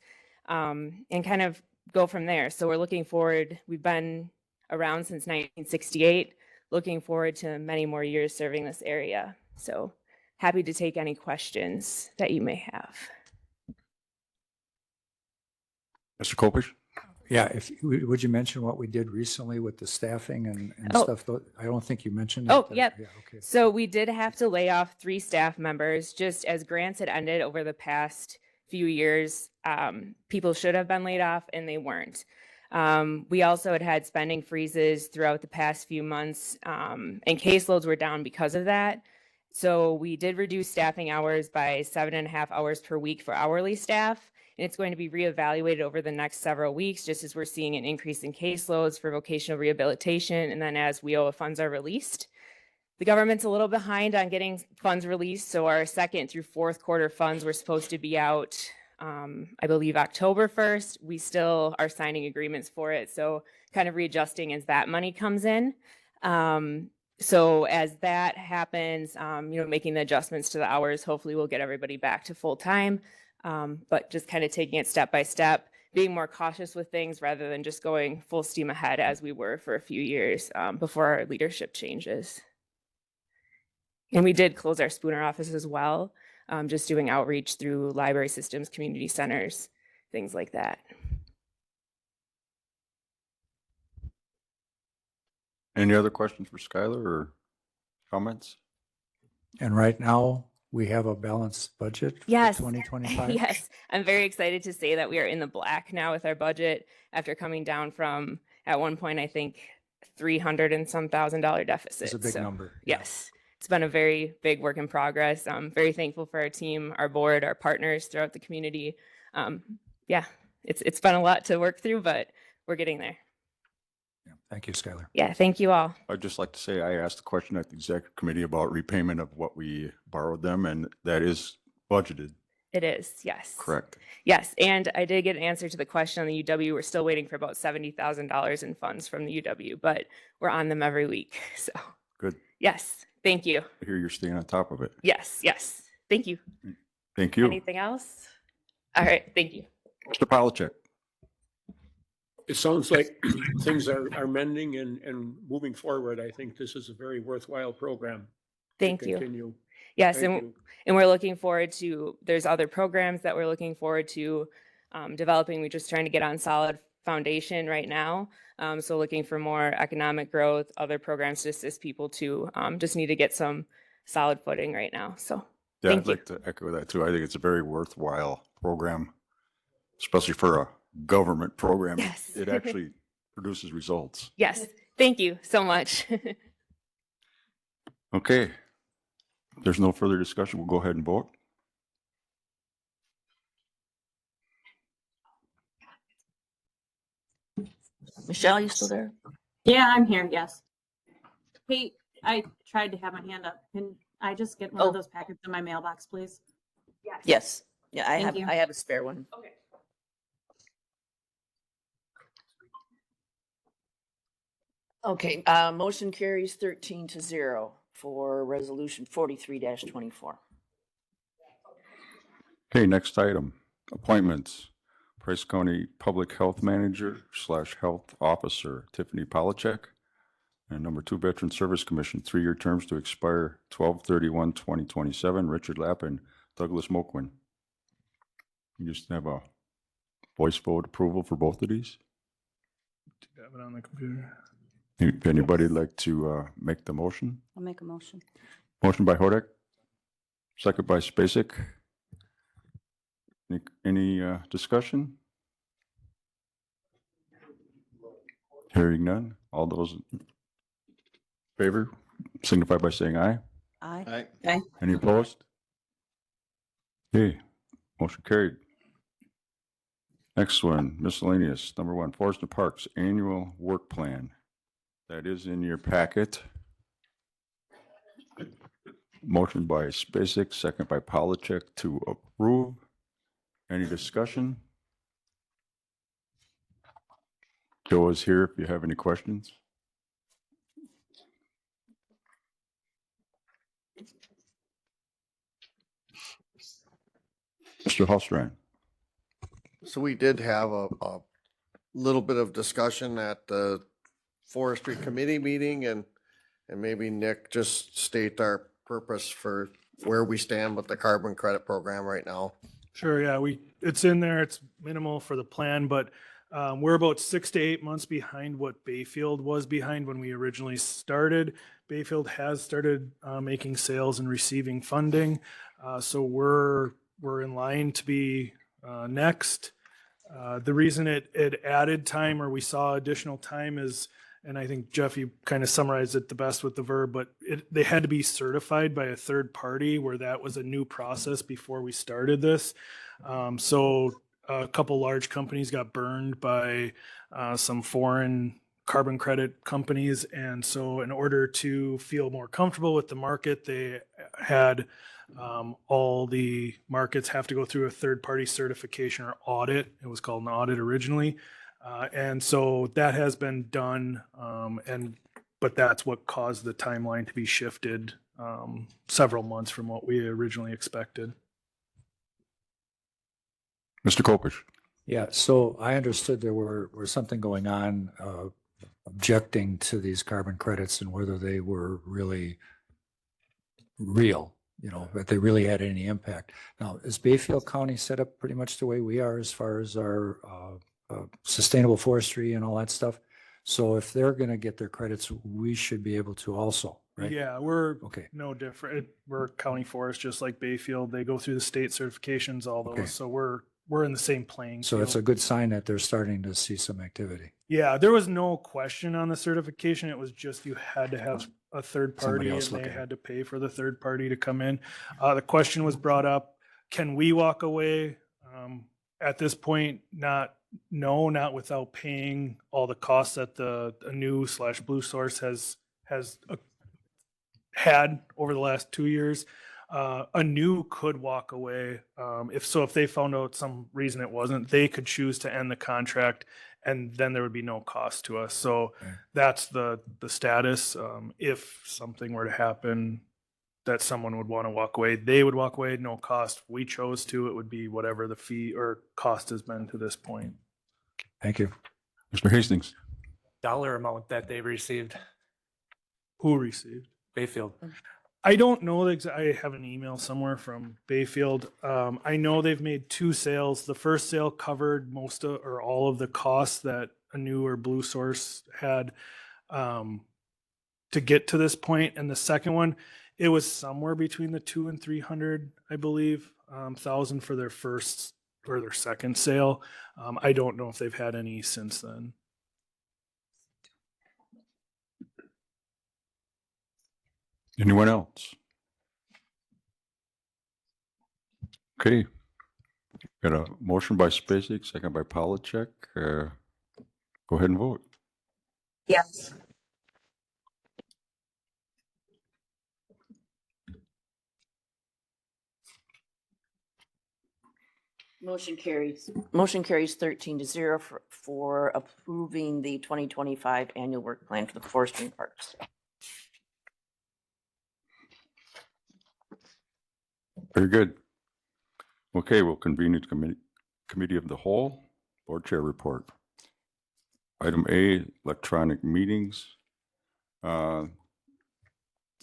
S14: and kind of go from there. So we're looking forward. We've been around since 1968. Looking forward to many more years serving this area. So happy to take any questions that you may have.
S1: Mr. Kopish?
S11: Yeah, would you mention what we did recently with the staffing and
S14: Oh.
S11: stuff? I don't think you mentioned
S14: Oh,
S11: that.
S14: yep.
S11: Yeah, okay.
S14: So we did have to lay off 3 staff members just as grants had ended over the past few years. People should have been laid off and they weren't. We also had spending freezes throughout the past few months, and caseloads were down because of that. So we did reduce staffing hours by 7.5 hours per week for hourly staff. And it's going to be reevaluated over the next several weeks, just as we're seeing an increase in caseloads for vocational rehabilitation. And then as WIOA funds are released, the government's a little behind on getting funds released. So our second through fourth quarter funds were supposed to be out, I believe October 1st. We still are signing agreements for it. So kind of readjusting as that money comes in. So as that happens, making the adjustments to the hours, hopefully we'll get everybody back to full time. But just kind of taking it step by step, being more cautious with things rather than just going full steam ahead as we were for a few years before our leadership changes. And we did close our Spooner office as well, just doing outreach through library systems, community centers, things like that.
S1: Any other questions for Skylar or comments?
S11: And right now, we have a balanced budget for
S14: Yes.
S11: 2025?
S14: Yes, I'm very excited to say that we are in the black now with our budget after coming down from, at one point, I think, $300 and some $1,000 deficit.
S11: It's a big
S14: So,
S11: number.
S14: Yes, it's been a very big work in progress. I'm very thankful for our team, our board, our partners throughout the community. It's been a lot to work through, but we're getting there.
S11: Yeah, thank you, Skylar.
S14: Yeah, thank you all.
S1: I'd just like to say I asked a question at the executive committee about repayment of what we borrowed them, and that is budgeted,
S14: It is, yes.
S1: correct?
S14: Yes, and I did get an answer to the question on the UW. We're still waiting for about $70,000 in funds from the UW, but we're on them every week. So,
S1: Good.
S14: yes, thank you.
S1: I hear you're staying on top of it.
S14: Yes, thank you.
S1: Thank you.
S14: Anything else? All right, thank you.
S1: Mr. Polachek?
S12: It sounds like things are mending and moving forward. I think this is a very worthwhile program. to
S14: Thank you.
S12: Continue.
S14: Yes,
S12: Thank you.
S14: and we're looking forward to, there's other programs that we're looking forward to developing. We're just trying to get on solid foundation right now. So looking for more economic growth, other programs to assist people to just need to get some solid footing right now. So
S1: Yeah,
S14: thank
S1: I'd
S14: you.
S1: like to echo that too. I think it's a very worthwhile program, especially for a government program.
S14: Yes.
S1: It actually produces results.
S14: Yes, thank you so much.
S1: Okay. If there's no further discussion, we'll go ahead and vote.
S5: Michelle, you still there?
S10: Yeah, I'm here. Yes. Hey, I tried to have my hand up. Can I just get one
S5: Oh.
S10: of those packets in my mailbox, please?
S5: Yes. Yeah,
S10: Thank you.
S5: I have a spare one.
S10: Okay.
S5: Okay, motion carries 13-0 for resolution 43-24.
S1: Okay, next item, appointments. Price County Public Health Manager / Health Officer Tiffany Polachek. And number 2, Veteran Service Commission, 3-year terms to expire 12/31/2027. Richard Lapp and Douglas Moquin. You just have a voice vote approval for both of these.
S9: Do you have it on the computer?
S1: If anybody'd like to make the motion.
S3: I'll make a motion.
S1: Motion by Hodek, second by Spacek. Any discussion? Hearing none. All those in favor signify by saying aye.
S3: Aye.
S5: Aye.
S1: Any opposed? Okay, motion carried. Next one, miscellaneous. Number 1, Forest and Parks Annual Work Plan. That is in your packet. Motion by Spacek, second by Polachek to approve. Any discussion? Joe is here if you have any questions. Mr. Hallstrand.
S15: So we did have a little bit of discussion at the forestry committee meeting, and maybe Nick just state our purpose for where we stand with the carbon credit program right now.
S9: Sure, yeah, it's in there, it's minimal for the plan, but we're about 6 to 8 months behind what Bayfield was behind when we originally started. Bayfield has started making sales and receiving funding, so we're in line to be next. The reason it added time, or we saw additional time, is, and I think Jeff, you kind of summarized it the best with the verb, but they had to be certified by a third party, where that was a new process before we started this. So a couple large companies got burned by some foreign carbon credit companies. And so in order to feel more comfortable with the market, they had all the markets have to go through a third party certification or audit. It was called an audit originally. And so that has been done. But that's what caused the timeline to be shifted several months from what we originally expected.
S1: Mr. Kopish.
S11: Yeah, so I understood there were something going on objecting to these carbon credits and whether they were really real, that they really had any impact. Now, is Bayfield County set up pretty much the way we are as far as our sustainable forestry and all that stuff? So if they're going to get their credits, we should be able to also, right?
S9: Yeah, we're
S11: Okay.
S9: no different. We're county forest, just like Bayfield. They go through the state certifications, all those.
S11: Okay.
S9: So we're in the same playing
S11: So
S9: field.
S11: it's a good sign that they're starting to see some activity.
S9: Yeah, there was no question on the certification. It was just you had to have a third
S11: Somebody
S9: party, and
S11: else
S9: they
S11: look at it.
S9: had to pay for the third party to come in. The question was brought up: can we walk away? At this point, not without paying all the costs that the new / Blue Source has had over the last 2 years. A new could walk away. If they found out some reason it wasn't, they could choose to end the contract, and then there would be no cost to us. So that's the status. If something were to happen that someone would want to walk away, they would walk away, no cost. If we chose to, it would be whatever the fee or cost has been to this point.
S11: Thank you.
S1: Mr. Hastings.
S16: Dollar amount that they received.
S9: Who received?
S16: Bayfield.
S9: I don't know. I have an email somewhere from Bayfield. I know they've made 2 sales. The first sale covered most of or all of the costs that a new or Blue Source had to get to this point. And the second one, it was somewhere between the 200 and 300, I believe, thousand for their first or their second sale. I don't know if they've had any since then.
S1: Anyone else? Okay. Got a motion by Spacek, second by Polachek. Go ahead and vote.
S3: Yes.
S5: Motion carries. Motion carries 13-0 for approving the 2025 annual work plan for the forestry and parks.
S1: Very good. Okay, we'll convene the committee of the whole, board chair report. Item A, electronic meetings.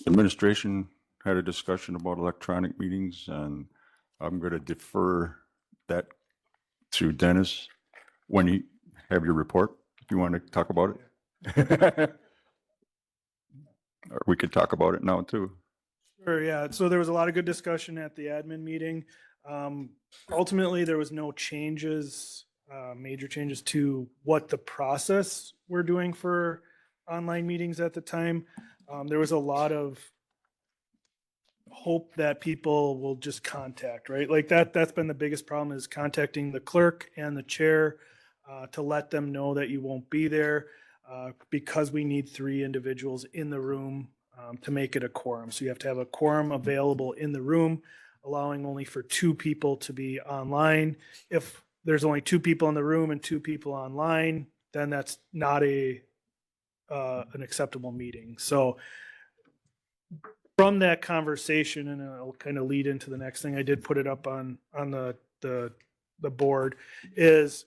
S1: Administration had a discussion about electronic meetings, and I'm going to defer that to Dennis when you have your report. You want to talk about it? Or we could talk about it now too.
S9: Sure, yeah. So there was a lot of good discussion at the admin meeting. Ultimately, there was no changes, major changes to what the process we're doing for online meetings at the time. There was a lot of hope that people will just contact, right? Like that's been the biggest problem, is contacting the clerk and the chair to let them know that you won't be there, because we need 3 individuals in the room to make it a quorum. So you have to have a quorum available in the room, allowing only for 2 people to be online. If there's only 2 people in the room and 2 people online, then that's not an acceptable meeting. So from that conversation, and I'll kind of lead into the next thing, I did put it up on the board, is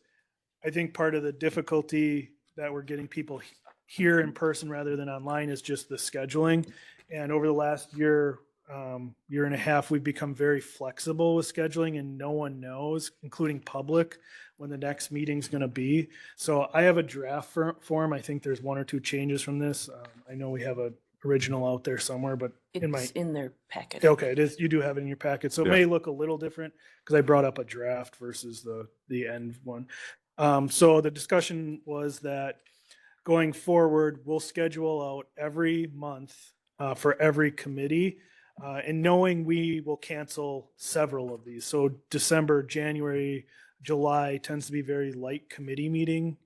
S9: I think part of the difficulty that we're getting people here in person rather than online is just the scheduling. And over the last year, year and a half, we've become very flexible with scheduling, and no one knows, including public, when the next meeting's going to be. So I have a draft form. I think there's 1 or 2 changes from this. I know we have a original out there somewhere, but
S5: It's in their packet.
S9: okay, it is. You do have it in your packet, so it may look a little different because I brought up a draft versus the end one. So the discussion was that going forward, we'll schedule out every month for every committee, and knowing we will cancel several of these. So December, January, July tends to be very light committee meeting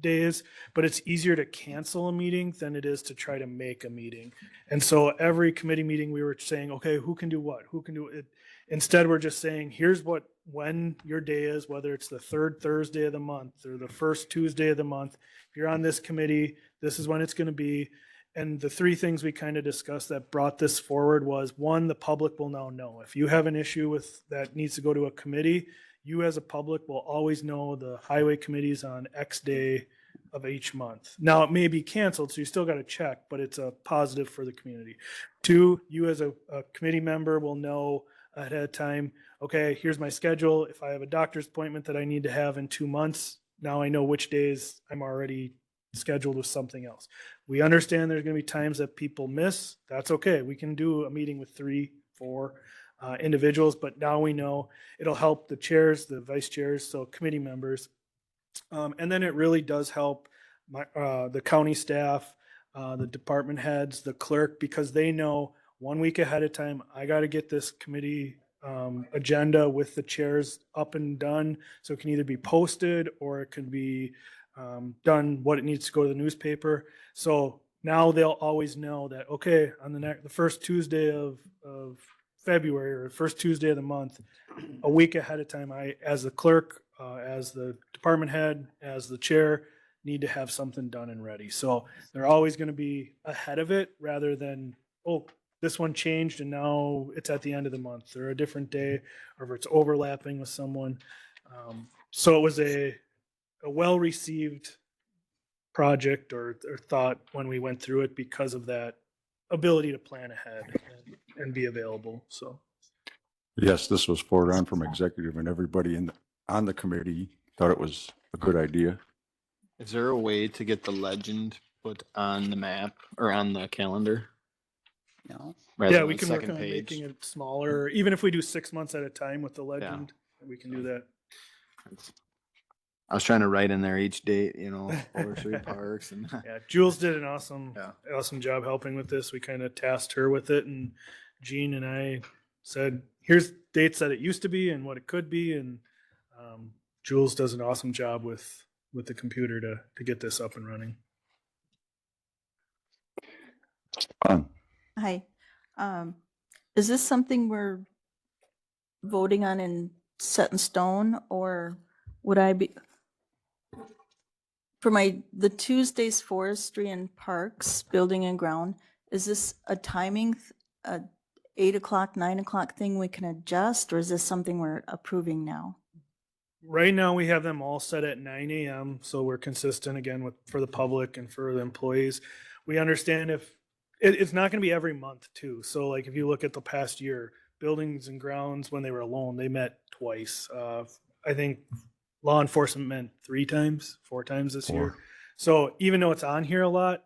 S9: days, but it's easier to cancel a meeting than it is to try to make a meeting. And so every committee meeting we were saying, okay, who can do what? Who can do it? Instead, we're just saying, here's when your day is, whether it's the 3rd Thursday of the month or the 1st Tuesday of the month. If you're on this committee, this is when it's going to be. And the 3 things we kind of discussed that brought this forward was, 1, the public will now know. If you have an issue with that needs to go to a committee, you as a public will always know the highway committees on X day of each month. Now, it may be canceled, so you still got to check, but it's a positive for the community. 2, you as a committee member will know ahead of time, okay, here's my schedule. If I have a doctor's appointment that I need to have in 2 months, now I know which days I'm already scheduled with something else. We understand there's going to be times that people miss. That's okay. We can do a meeting with 3, 4 individuals, but now we know it'll help the chairs, the vice chairs, so committee members. And then it really does help the county staff, the department heads, the clerk, because they know 1 week ahead of time, I got to get this committee agenda with the chairs up and done. So it can either be posted or it can be done what it needs to go to the newspaper. So now they'll always know that, okay, on the first Tuesday of February or first Tuesday of the month, a week ahead of time, I, as the clerk, as the department head, as the chair, need to have something done and ready. So they're always going to be ahead of it rather than, oh, this one changed and now it's at the end of the month or a different day, or if it's overlapping with someone. So it was a well-received project or thought when we went through it because of that ability to plan ahead and be available. So
S1: Yes, this was forwarded on from executive, and everybody on the committee thought it was a good idea.
S13: Is there a way to get the legend put on the map or on the calendar?
S3: No.
S13: Rather
S9: yeah,
S13: than
S9: we
S13: the
S9: can work
S13: second
S9: on
S13: page?
S9: making it smaller. Even if we do 6 months at a time with the legend, we can do that.
S13: I was trying to write in there each date, forestry parks and
S9: Yeah, Jules did an awesome
S13: Yeah.
S9: awesome job helping with this. We kind of tasked her with it, and Jean and I said, here's dates that it used to be and what it could be. And Jules does an awesome job with with the computer to get this up and running.
S17: Hi. Is this something we're voting on and set in stone, or would I be, for the Tuesdays forestry and parks, building and ground, is this a timing, a 8 o'clock, 9 o'clock thing we can adjust, or is this something we're approving now?
S9: Right now, we have them all set at 9 a.m. So we're consistent again for the public and for the employees. We understand if it's not going to be every month too. So like if you look at the past year, buildings and grounds, when they were alone, they met twice. I think law enforcement met 4 times this year. So even though it's on here a lot,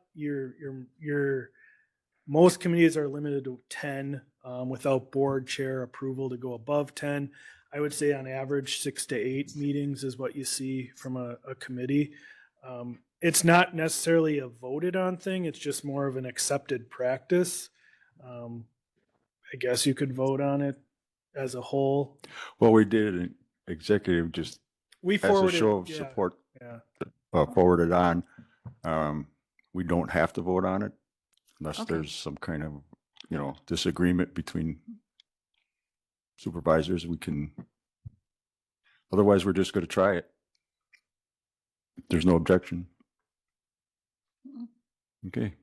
S9: most committees are limited to 10 without board chair approval to go above 10. I would say on average 6 to 8 meetings is what you see from a committee. It's not necessarily a voted on thing. It's just more of an accepted practice. I guess you could vote on it as a whole.
S1: Well, we did an executive just
S9: We
S1: as a
S9: forwarded,
S1: show of
S9: yeah,
S1: support,
S9: yeah.
S1: Forwarded on. We don't have to vote on it unless
S17: Okay.
S1: there's some kind of, disagreement between supervisors. We can, otherwise we're just going to try it. There's no objection. Okay.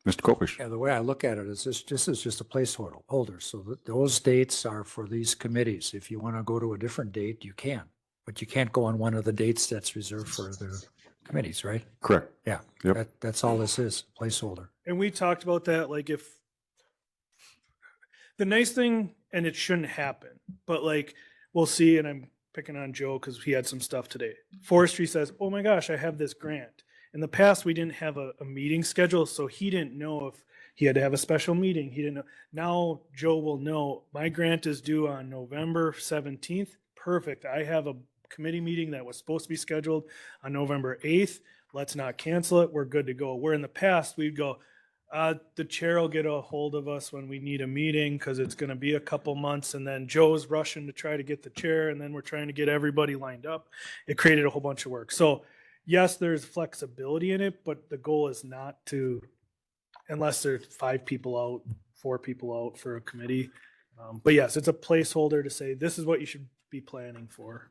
S1: Mr. Kopish.
S11: Yeah, the way I look at it is this is just a placeholder. So those dates are for these committees. If you want to go to a different date, you can, but you can't go on one of the dates that's reserved for the committees, right?
S1: Correct.
S11: Yeah.
S1: Yep.
S11: That's all this is, placeholder.
S9: And we talked about that, like if the nice thing, and it shouldn't happen, but like we'll see, and I'm picking on Joe because he had some stuff today. Forestry says, oh my gosh, I have this grant. In the past, we didn't have a meeting schedule, so he didn't know if he had to have a special meeting. He didn't know. Now Joe will know my grant is due on November 17th. Perfect. I have a committee meeting that was supposed to be scheduled on November 8th. Let's not cancel it. We're good to go. Where in the past, we'd go, the chair will get a hold of us when we need a meeting because it's going to be a couple months. And then Joe's rushing to try to get the chair. And then we're trying to get everybody lined up. It created a whole bunch of work. So yes, there's flexibility in it, but the goal is not to, unless there's 5 people out, 4 people out for a committee. But yes, it's a placeholder to say, this is what you should be planning for.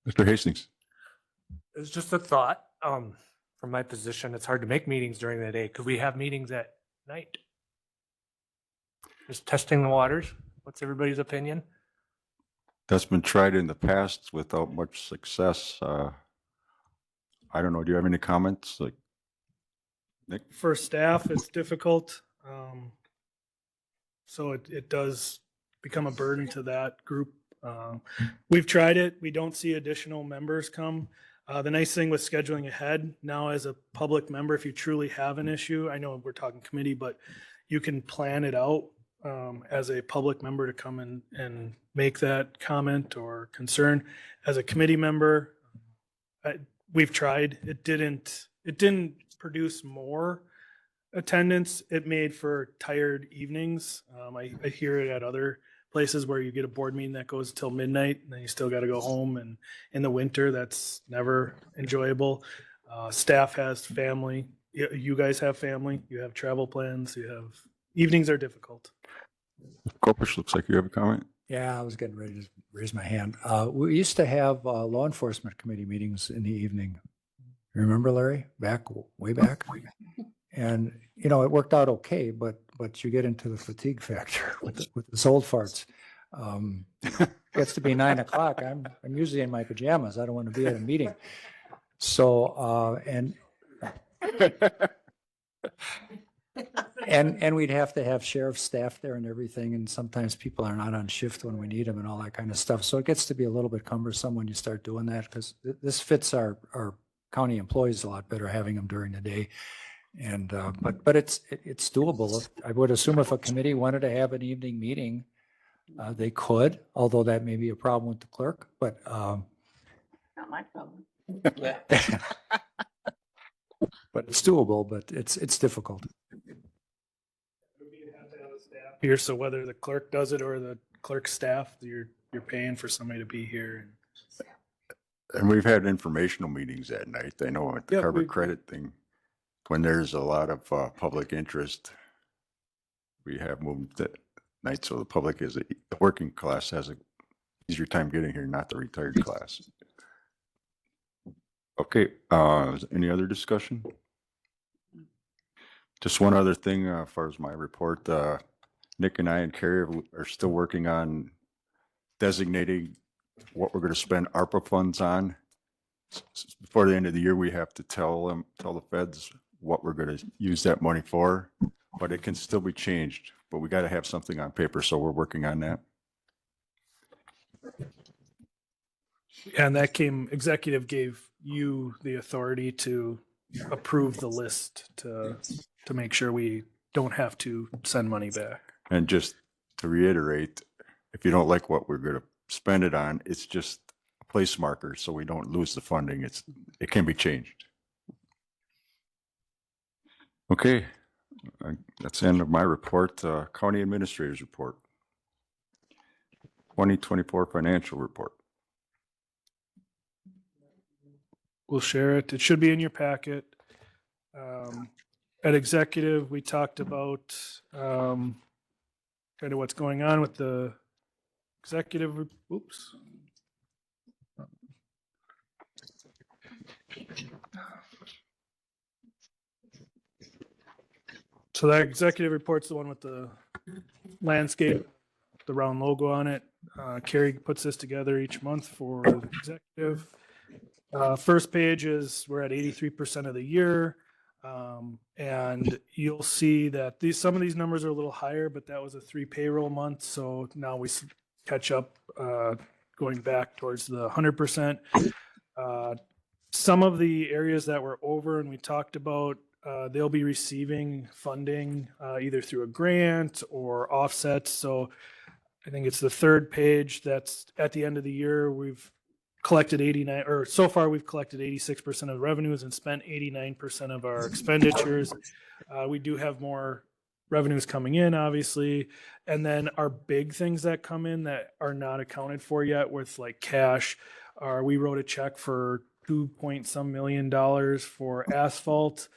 S1: Mr. Hastings.
S16: It's just a thought. From my position, it's hard to make meetings during the day. Could we have meetings at night? Just testing the waters. What's everybody's opinion?
S1: That's been tried in the past without much success. I don't know. Do you have any comments? Like, Nick?
S9: For staff, it's difficult. So it does become a burden to that group. We've tried it. We don't see additional members come. The nice thing with scheduling ahead now as a public member, if you truly have an issue, I know we're talking committee, but you can plan it out as a public member to come and make that comment or concern. As a committee member, we've tried. It didn't produce more attendance. It made for tired evenings. I hear it at other places where you get a board meeting that goes till midnight and then you still got to go home, and in the winter that's never enjoyable. Staff has family. You guys have family. You have travel plans. Evenings are difficult.
S1: Kopish, looks like you have a comment.
S11: Yeah, I was getting ready to raise my hand. We used to have law enforcement committee meetings in the evening. Remember, Larry? Way back? And, it worked out okay, but you get into the fatigue factor with the old farts. Gets to be 9 o'clock. I'm usually in my pajamas. I don't want to be at a meeting. So, and we'd have to have sheriff's staff there and everything. And sometimes people are not on shift when we need them and all that kind of stuff. So it gets to be a little bit cumbersome when you start doing that, because this fits our county employees a lot better having them during the day. And, but it's doable. I would assume if a committee wanted to have an evening meeting, they could, although that may be a problem with the clerk, but,
S3: Not my problem.
S11: but it's doable, but it's difficult.
S9: Here, so whether the clerk does it or the clerk staff, you're paying for somebody to be here.
S1: And we've had informational meetings at night. I know at the
S9: Yep,
S1: covered
S9: we-
S1: credit thing, when there's a lot of public interest, we have moved at night, so the public the working class has a easier time getting here, not the retired class. Okay, any other discussion? Just one other thing, as far as my report, Nick and I and Carrie are still working on designating what we're going to spend ARPA funds on. Before the end of the year, we have to tell the feds what we're going to use that money for, but it can still be changed, but we got to have something on paper, so we're working on that.
S9: And that executive gave you the authority to approve the list to make sure we don't have to send money back.
S1: And just to reiterate, if you don't like what we're going to spend it on, it's just a place marker, so we don't lose the funding. It can be changed. Okay, that's the end of my report. County Administrator's Report. 2024 Financial Report.
S9: We'll share it. It should be in your packet. At executive, we talked about kind of what's going on with the executive. Oops. So that executive report's the one with the landscape, the round logo on it. Carrie puts this together each month for the executive. First page is we're at 83% of the year. And you'll see that some of these numbers are a little higher, but that was a 3 payroll month. So now we catch up going back towards the 100%. Some of the areas that were over and we talked about, they'll be receiving funding either through a grant or offsets. So I think it's the third page that's at the end of the year. We've collected 89, or so far we've collected 86% of revenues and spent 89% of our expenditures. We do have more revenues coming in, obviously. And then our big things that come in that are not accounted for yet with like cash are we wrote a check for $2 million for asphalt.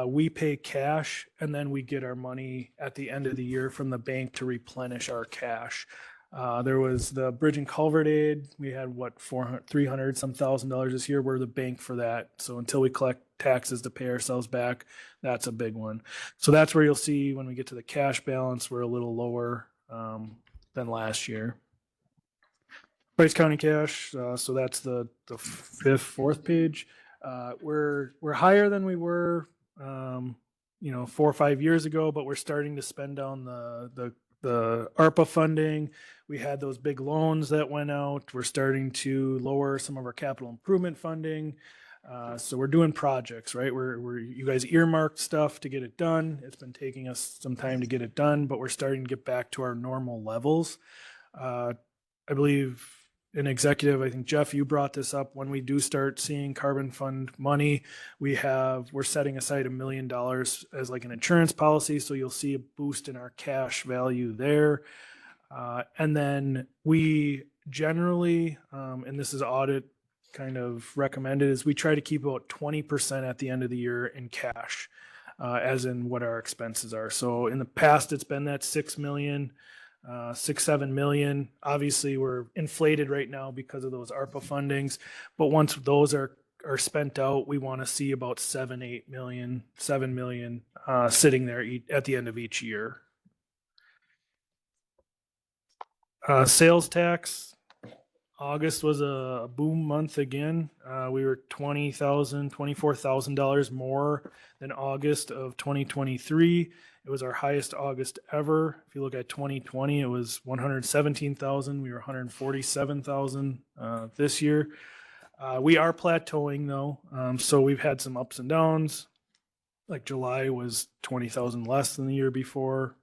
S9: We pay cash and then we get our money at the end of the year from the bank to replenish our cash. There was the bridge and culvert aid. We had $300 some $1,000 this year. We're the bank for that. So until we collect taxes to pay ourselves back, that's a big one. So that's where you'll see when we get to the cash balance, we're a little lower than last year. Price County cash. So that's the fourth page. We're higher than we were, 4 or 5 years ago, but we're starting to spend down the ARPA funding. We had those big loans that went out. We're starting to lower some of our capital improvement funding. So we're doing projects, right? You guys earmarked stuff to get it done. It's been taking us some time to get it done, but we're starting to get back to our normal levels. I believe in executive, I think Jeff, you brought this up. When we do start seeing carbon fund money, we're setting aside $1 million as like an insurance policy. So you'll see a boost in our cash value there. And then we generally, and this is audit kind of recommended, is we try to keep about 20% at the end of the year in cash, as in what our expenses are. So in the past, it's been that 6 million. 6-7 million. Obviously, we're inflated right now because of those ARPA fundings. But once those are spent out, we want to see about 7 million sitting there at the end of each year. Sales tax. August was a boom month again. We were $24,000 more than August of 2023. It was our highest August ever. If you look at 2020, it was 117,000. We were 147,000 this year. We are plateauing though, so we've had some ups and downs. Like July was 20,000 less than the year before.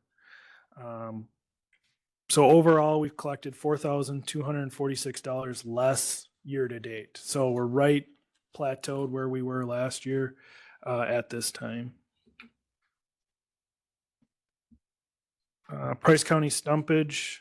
S9: So overall, we've collected $4,246 less year to date. So we're right plateaued where we were last year at this time. Price County stumpage,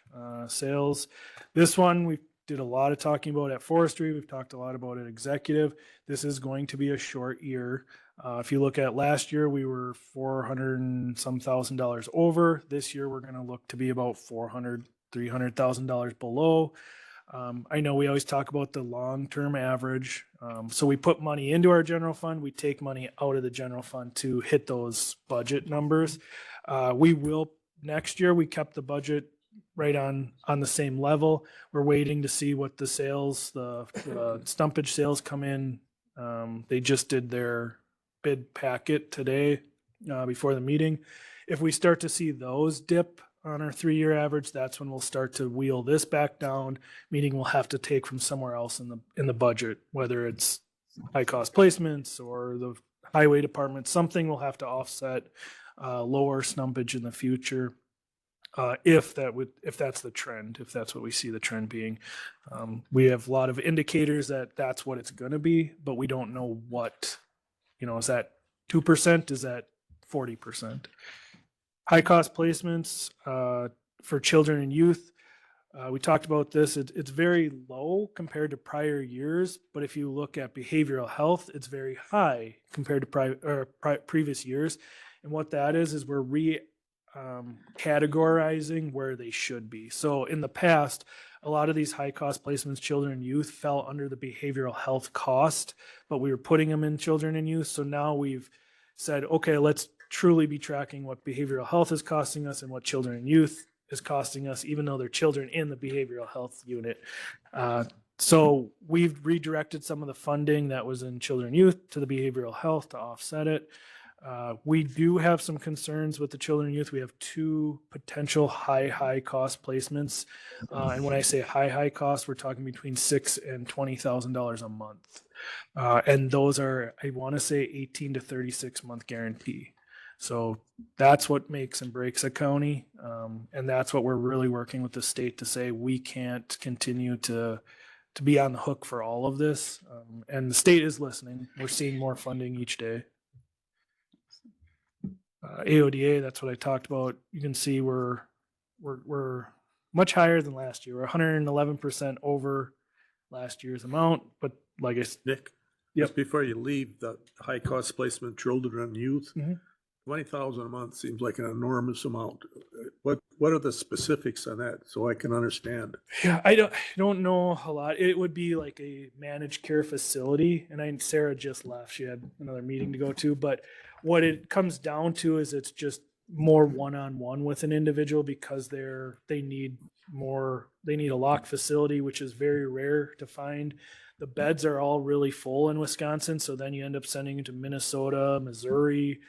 S9: sales. This one, we did a lot of talking about at forestry. We've talked a lot about it executive. This is going to be a short year. If you look at last year, we were 400 and some $1,000 over. This year, we're going to look to be about $300,000 below. I know we always talk about the long-term average. So we put money into our general fund. We take money out of the general fund to hit those budget numbers. We will, next year, we kept the budget right on the same level. We're waiting to see what the sales, the stumpage sales come in. They just did their bid packet today before the meeting. If we start to see those dip on our 3-year average, that's when we'll start to wheel this back down, meaning we'll have to take from somewhere else in the budget, whether it's high cost placements or the highway department. Something will have to offset lower stumpage in the future. If that's the trend, if that's what we see the trend being. We have a lot of indicators that that's what it's going to be, but we don't know what, is that 2%? Is that 40%? High cost placements for children and youth. We talked about this. It's very low compared to prior years, but if you look at behavioral health, it's very high compared to previous years. And what that is we're categorizing where they should be. So in the past, a lot of these high cost placements, children and youth, fell under the behavioral health cost, but we were putting them in children and youth. So now we've said, okay, let's truly be tracking what behavioral health is costing us and what children and youth is costing us, even though they're children in the behavioral health unit. So we've redirected some of the funding that was in children and youth to the behavioral health to offset it. We do have some concerns with the children and youth. We have 2 potential high cost placements. And when I say high cost, we're talking between $6,000 and $20,000 a month. And those are, I want to say 18 to 36 month guarantee. So that's what makes and breaks a county. And that's what we're really working with the state to say, we can't continue to be on the hook for all of this. And the state is listening. We're seeing more funding each day. AODA, that's what I talked about. You can see we're much higher than last year. We're 111% over last year's amount, but like I said,
S18: Nick,
S9: yep.
S18: just before you leave, the high cost placement children and youth, 20,000 a month seems like an enormous amount. What are the specifics on that so I can understand?
S9: Yeah, I don't know a lot. It would be like a managed care facility, and Sarah just left. She had another meeting to go to, but what it comes down to is it's just more one-on-one with an individual because they need a locked facility, which is very rare to find. The beds are all really full in Wisconsin, so then you end up sending them to Minnesota, Missouri.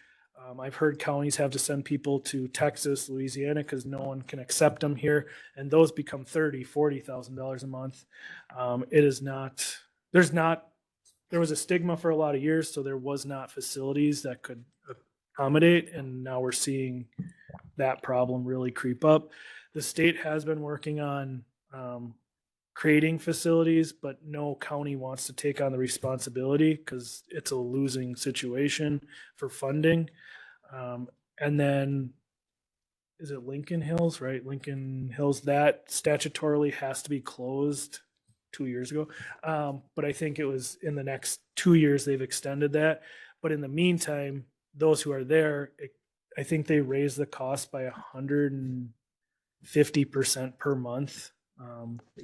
S9: I've heard counties have to send people to Texas, Louisiana, because no one can accept them here, and those become $30,000-$40,000 a month. It is not. There was a stigma for a lot of years, so there was not facilities that could accommodate, and now we're seeing that problem really creep up. The state has been working on creating facilities, but no county wants to take on the responsibility because it's a losing situation for funding. And then, is it Lincoln Hills, right? Lincoln Hills, that statutorily has to be closed 2 years ago. But I think it was in the next 2 years they've extended that. But in the meantime, those who are there, I think they raised the cost by 150% per month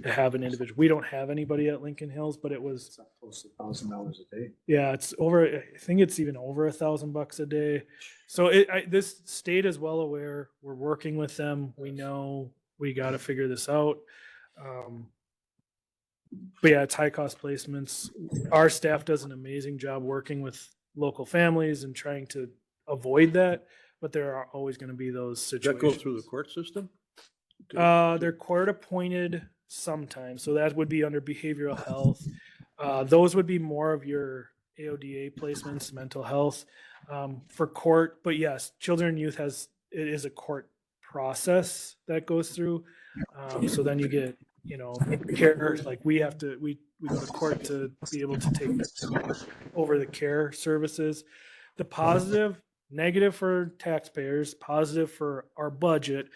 S9: to have an individual. We don't have anybody at Lincoln Hills, but it was
S11: close to $1,000 a day.
S9: Yeah, it's over. I think it's even over $1,000 a day. So this state is well aware. We're working with them. We know we got to figure this out. But yeah, it's high cost placements. Our staff does an amazing job working with local families and trying to avoid that. But there are always going to be those situations.
S18: Does that go through the court system?
S9: They're court appointed sometimes. So that would be under behavioral health. Those would be more of your AODA placements, mental health for court. But yes, children and youth it is a court process that goes through. So then you get, care, like we go to court to be able to take over the care services. The positive, negative for taxpayers, positive for our budget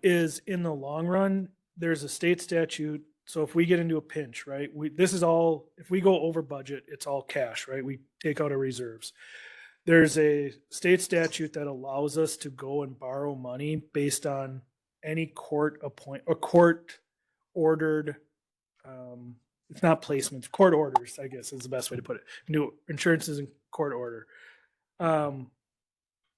S9: is in the long run, there's a state statute. So if we get into a pinch, right, this is all, if we go over budget, it's all cash, right? We take out our reserves. There's a state statute that allows us to go and borrow money based on any court ordered, it's not placements, court orders, I guess is the best way to put it. New insurance is in court order.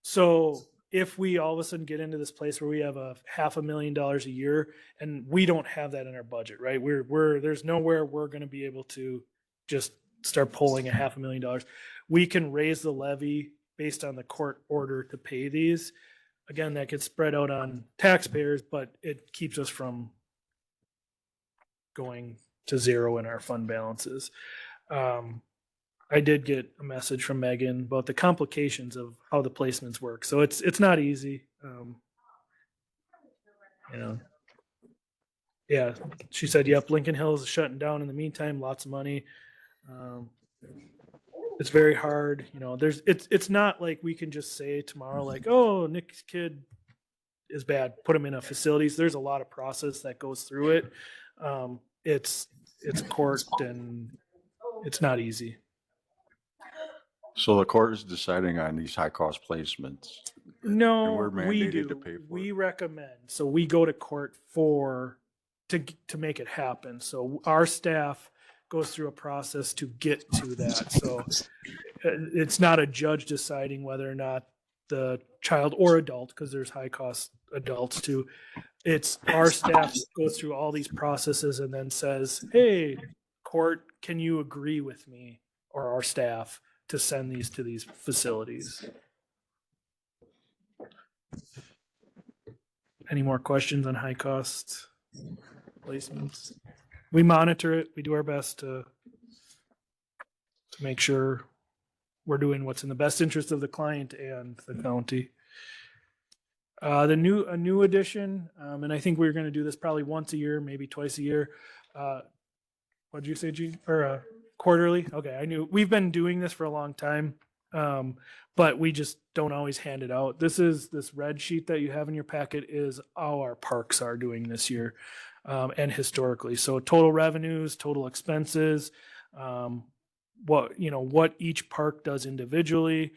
S9: So if we all of a sudden get into this place where we have a $500,000 a year and we don't have that in our budget, right? There's nowhere we're going to be able to just start pulling $500,000. We can raise the levy based on the court order to pay these. Again, that gets spread out on taxpayers, but it keeps us from going to zero in our fund balances. I did get a message from Megan about the complications of how the placements work. So it's not easy. Yeah, she said, yep, Lincoln Hills is shutting down in the meantime, lots of money. It's very hard. It's not like we can just say tomorrow, like, oh, Nick's kid is bad, put him in a facilities. There's a lot of process that goes through it. It's court and it's not easy.
S1: So the court is deciding on these high cost placements.
S9: No,
S1: we're
S9: we
S1: mandated
S9: do.
S1: to pay for
S9: We recommend. So we go to court to make it happen. So our staff goes through a process to get to that. So it's not a judge deciding whether or not the child or adult, because there's high cost adults too. It's our staff goes through all these processes and then says, hey, court, can you agree with me or our staff to send these to these facilities? Any more questions on high cost placements? We monitor it. We do our best to make sure we're doing what's in the best interest of the client and the county. A new addition, and I think we're going to do this probably once a year, maybe twice a year. What did you say, Gene? Or quarterly? Okay, I knew we've been doing this for a long time, but we just don't always hand it out. This red sheet that you have in your packet is how our parks are doing this year, and historically. So total revenues, total expenses, what each park does individually,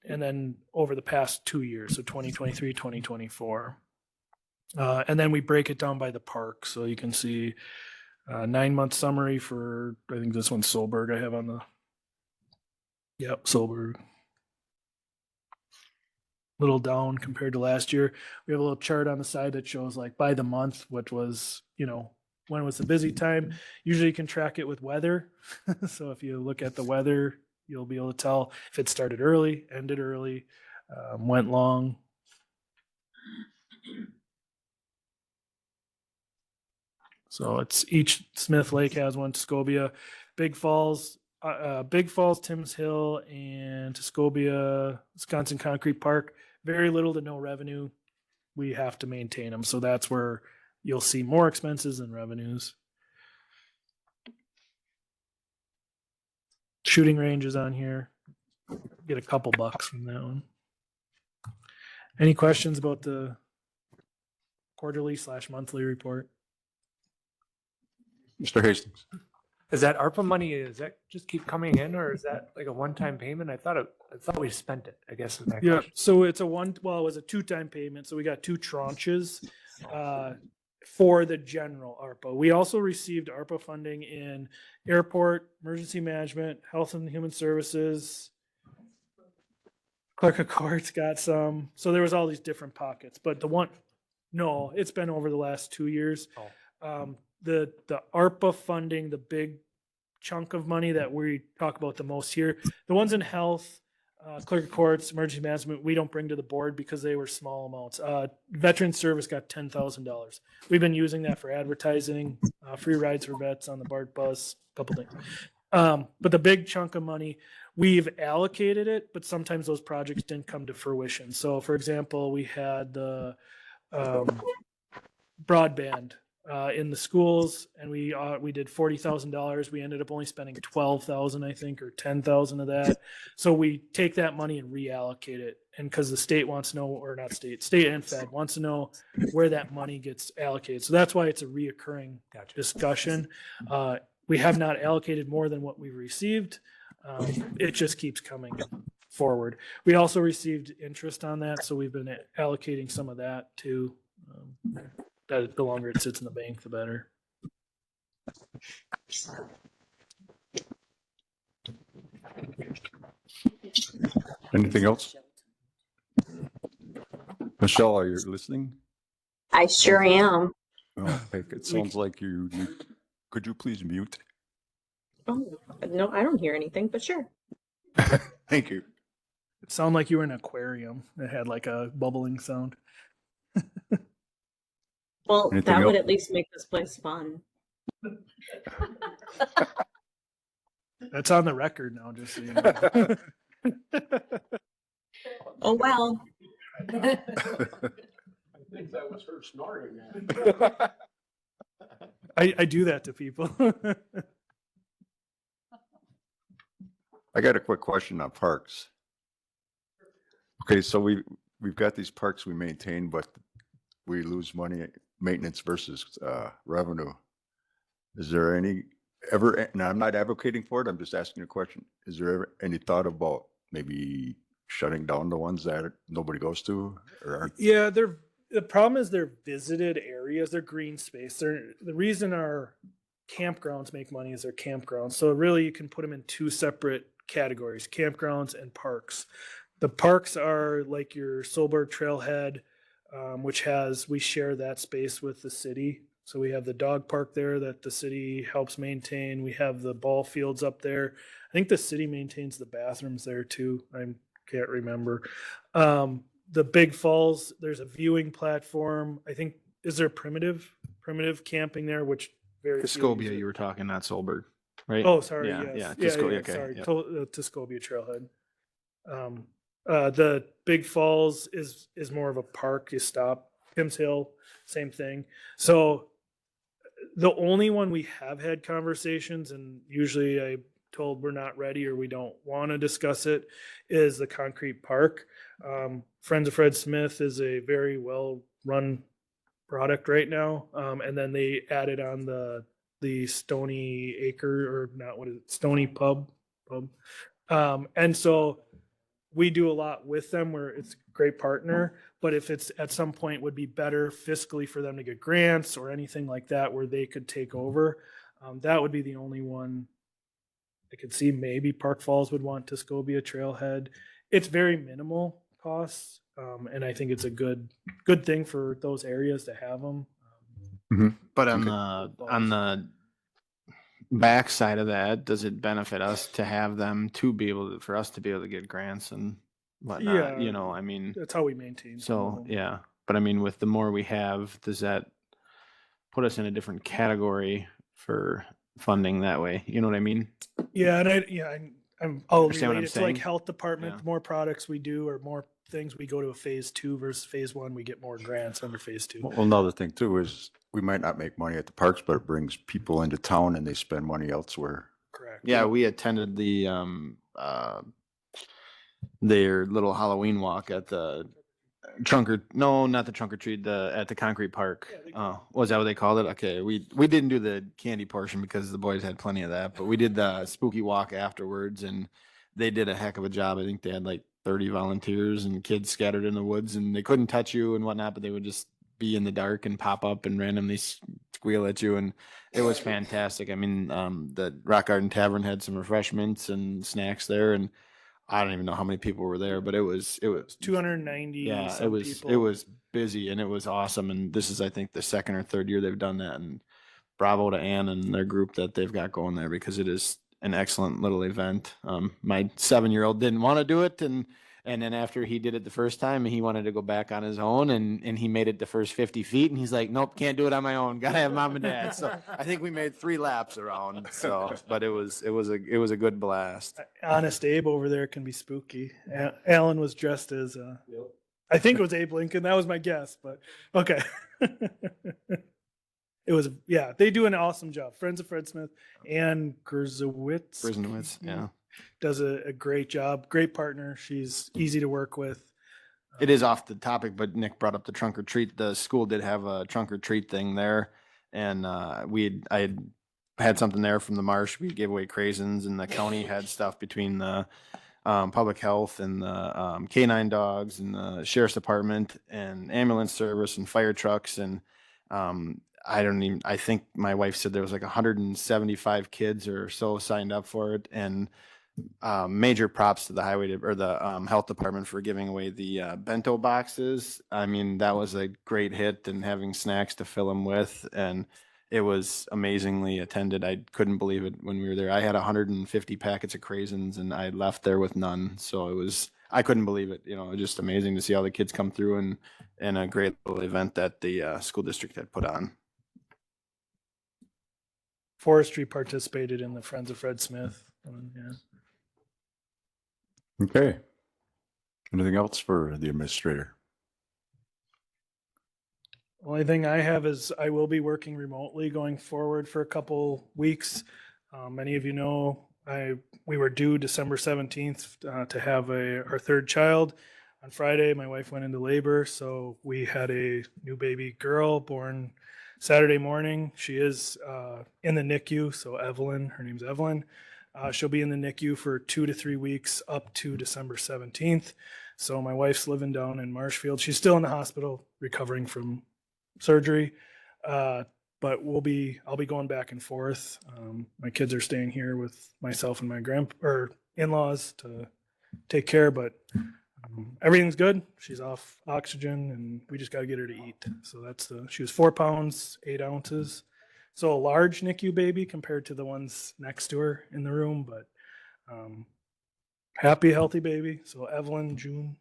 S9: and then over the past 2 years, so 2023, 2024. And then we break it down by the park. So you can see 9-month summary for, I think this one's Solberg I have on the, yep, Solberg. Little down compared to last year. We have a little chart on the side that shows like by the month, what was, when was the busy time. Usually you can track it with weather. So if you look at the weather, you'll be able to tell if it started early, ended early, went long. So it's each Smith Lake has one, Tuscobia, Big Falls, Timms Hill, and Tuscobia, Wisconsin Concrete Park. Very little to no revenue. We have to maintain them. So that's where you'll see more expenses than revenues. Shooting range is on here. Get a couple bucks from that one. Any questions about the quarterly/monthly report?
S1: Mr. Hastings.
S16: Is that ARPA money, is that just keep coming in, or is that like a one-time payment? I thought we spent it, I guess is my
S9: Yeah,
S16: question.
S9: so it was a 2-time payment. So we got 2 tranches for the general ARPA. We also received ARPA funding in airport, emergency management, health and human services. Clerk of courts got some. So there was all these different pockets, but it's been over the last 2 years. The ARPA funding, the big chunk of money that we talk about the most here, the ones in health, clerk of courts, emergency management, we don't bring to the board because they were small amounts. Veteran service got $10,000. We've been using that for advertising, free rides for vets on the BART bus, a couple things. But the big chunk of money, we've allocated it, but sometimes those projects didn't come to fruition. So for example, we had the broadband in the schools, and we did $40,000. We ended up only spending 12,000, I think, or 10,000 of that. So we take that money and reallocate it, and because the state wants to know, or not state and Fed wants to know where that money gets allocated. So that's why it's a reoccurring discussion. We have not allocated more than what we've received. It just keeps coming forward. We also received interest on that, so we've been allocating some of that too. That the longer it sits in the bank, the better.
S1: Anything else? Michelle, are you listening?
S19: I sure am.
S1: Oh, it sounds like you, could you please mute?
S19: Oh, no, I don't hear anything, but sure.
S1: Thank you.
S9: It sounded like you were in an aquarium. It had like a bubbling sound.
S19: Well,
S1: Anything
S19: that would
S1: else?
S19: at least make this place fun.
S9: That's on the record now, just so you know.
S19: Oh, well.
S12: I think that was her snoring.
S9: I do that to people.
S1: I got a quick question on parks. Okay, so we've got these parks we maintain, but we lose money, maintenance versus revenue. Is there ever, and I'm not advocating for it, I'm just asking a question. Is there ever any thought about maybe shutting down the ones that nobody goes to or aren't?
S9: Yeah, the problem is they're visited areas, they're green space. The reason our campgrounds make money is they're campgrounds. So really you can put them in two separate categories, campgrounds and parks. The parks are like your Solberg Trailhead, which we share that space with the city. So we have the dog park there that the city helps maintain. We have the ball fields up there. I think the city maintains the bathrooms there too. I can't remember. The Big Falls, there's a viewing platform. I think, is there primitive camping there, which very few use
S13: Tuscobia,
S9: it.
S13: you were talking, not Solberg, right?
S9: Oh, sorry.
S13: Yeah,
S9: Yes.
S13: yeah. Tuscobia, okay.
S9: Sorry.
S13: Yeah.
S9: Tuscobia Trailhead. The Big Falls is more of a park. You stop. Pims Hill, same thing. So the only one we have had conversations, and usually I told we're not ready or we don't want to discuss it, is the concrete park. Friends of Fred Smith is a very well run product right now. And then they added on the Stony Acre, or not, what is it? Stony Pub. And so we do a lot with them where it's a great partner, but if it's at some point would be better fiscally for them to get grants or anything like that where they could take over, that would be the only one I could see. Maybe Park Falls would want Tuscobia Trailhead. It's very minimal costs, and I think it's a good thing for those areas to have them.
S13: But on the back side of that, does it benefit us to have them for us to be able to get grants and whatnot?
S9: Yeah,
S13: I mean,
S9: that's how we maintain.
S13: so yeah, but I mean, with the more we have, does that put us in a different category for funding that way? You know what I mean?
S9: Yeah, and I'll
S13: Understand what
S9: relate
S13: I'm
S9: it to like
S13: saying?
S9: health department.
S13: Yeah.
S9: The more products we do or more things we go to a phase 2 versus phase 1, we get more grants under phase 2.
S1: Well, another thing too is we might not make money at the parks, but it brings people into town and they spend money elsewhere.
S9: Correct.
S13: Yeah, we attended their little Halloween walk at the not the trunk or treat, at the concrete park. Was that what they called it? Okay, we didn't do the candy portion because the boys had plenty of that, but we did the spooky walk afterwards, and they did a heck of a job. I think they had like 30 volunteers and kids scattered in the woods, and they couldn't touch you and whatnot, but they would just be in the dark and pop up and randomly squeal at you, and it was fantastic. I mean, the Rock Garden Tavern had some refreshments and snacks there, and I don't even know how many people were there, but it was
S9: 290.
S13: yeah,
S9: some
S13: it
S9: people.
S13: was busy and it was awesome. And this is, I think, the second or third year they've done that. And bravo to Ann and their group that they've got going there, because it is an excellent little event. My 7-year-old didn't want to do it, and then after he did it the first time, he wanted to go back on his own, and he made it the first 50 feet, and he's like, nope, can't do it on my own. Gotta have mom and dad. So I think we made 3 laps around. So, but it was a good blast.
S9: Honest Abe over there can be spooky. Alan was dressed as I think it was Abe Lincoln. That was my guess, but okay. It was, yeah, they do an awesome job. Friends of Fred Smith and Grzyzewicz
S13: yeah.
S9: does a great job. Great partner. She's easy to work with.
S13: It is off the topic, but Nick brought up the trunk or treat. The school did have a trunk or treat thing there, and I had something there from the marsh. We gave away craisins, and the county had stuff between the public health and the canine dogs and the sheriff's department and ambulance service and fire trucks. And I think my wife said there was like 175 kids or so signed up for it. And major props to the or the health department for giving away the bento boxes. I mean, that was a great hit, and having snacks to fill them with. And it was amazingly attended. I couldn't believe it when we were there. I had 150 packets of craisins and I left there with none. So I couldn't believe it. You know, just amazing to see all the kids come through and a great little event that the school district had put on.
S9: Forestry participated in the Friends of Fred Smith. Yeah.
S1: Okay. Anything else for the administrator?
S9: Only thing I have is I will be working remotely going forward for a couple weeks. Many of you know we were due December 17th to have our third child. On Friday, my wife went into labor, so we had a new baby girl born Saturday morning. She is in the NICU, so Evelyn, her name's Evelyn. She'll be in the NICU for 2 to 3 weeks up to December 17th. So my wife's living down in Marshfield. She's still in the hospital recovering from surgery, but I'll be going back and forth. My kids are staying here with myself and my in-laws to take care, but everything's good. She's off oxygen, and we just got to get her to eat. So she was 4 pounds 8 ounces. So a large NICU baby compared to the ones next to her in the room, but happy, healthy baby. So Evelyn, June,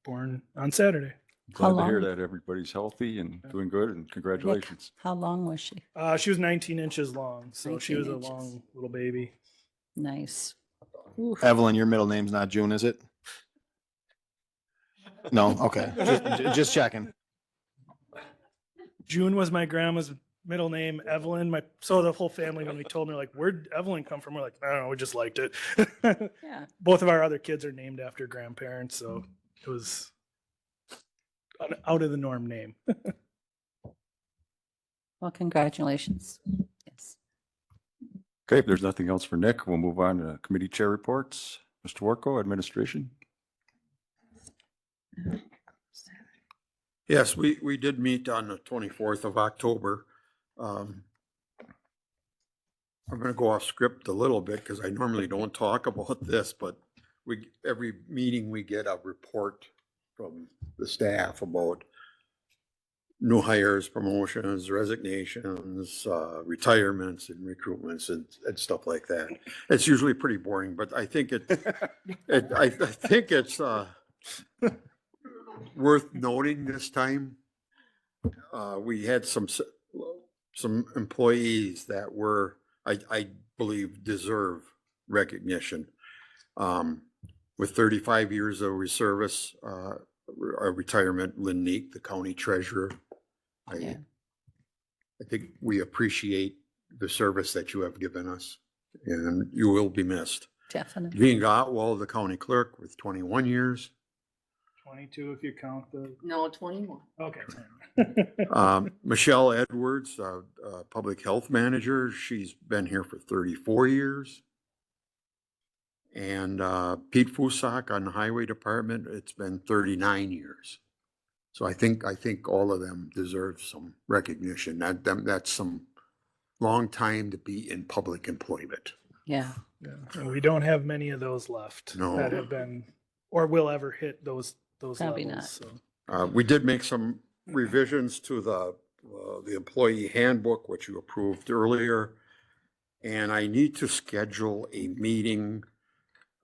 S9: born on Saturday.
S1: Glad to hear that everybody's healthy and doing good, and congratulations.
S3: How long was she?
S9: She was 19 inches long, so she was
S3: 19
S9: a long little baby.
S3: Nice.
S13: Evelyn, your middle name's not June, is it? No? Okay. Just checking.
S9: June was my grandma's middle name. Evelyn, so the whole family, when we told her, like, where'd Evelyn come from? We're like, I don't know, we just liked it.
S3: Yeah.
S9: Both of our other kids are named after grandparents, so it was an out of the norm name.
S3: Well, congratulations. Yes.
S1: Okay, if there's nothing else for Nick, we'll move on to committee chair reports. Mr. Warco, administration.
S18: Yes, we did meet on the 24th of October. I'm going to go off script a little bit because I normally don't talk about this, but every meeting we get a report from the staff about new hires, promotions, resignations, retirements and recruitments and stuff like that. It's usually pretty boring, but I think I think it's worth noting this time. We had some employees that I believe deserve recognition. With 35 years of service, retirement, Lynn Neek, the county treasurer. I think we appreciate the service that you have given us, and you will be missed.
S3: Definitely.
S18: Jean Gottwald, the county clerk, with 21 years.
S9: 22 if you count the.
S5: No, 21.
S9: Okay.
S18: Michelle Edwards, public health manager. She's been here for 34 years. And Pete Fusak on the highway department, it's been 39 years. So I think all of them deserve some recognition. That's some long time to be in public employment.
S3: Yeah.
S9: And we don't have many of those left that have been or will ever hit those
S3: Probably
S9: levels.
S3: not.
S9: So.
S18: We did make some revisions to the employee handbook, which you approved earlier. And I need to schedule a meeting,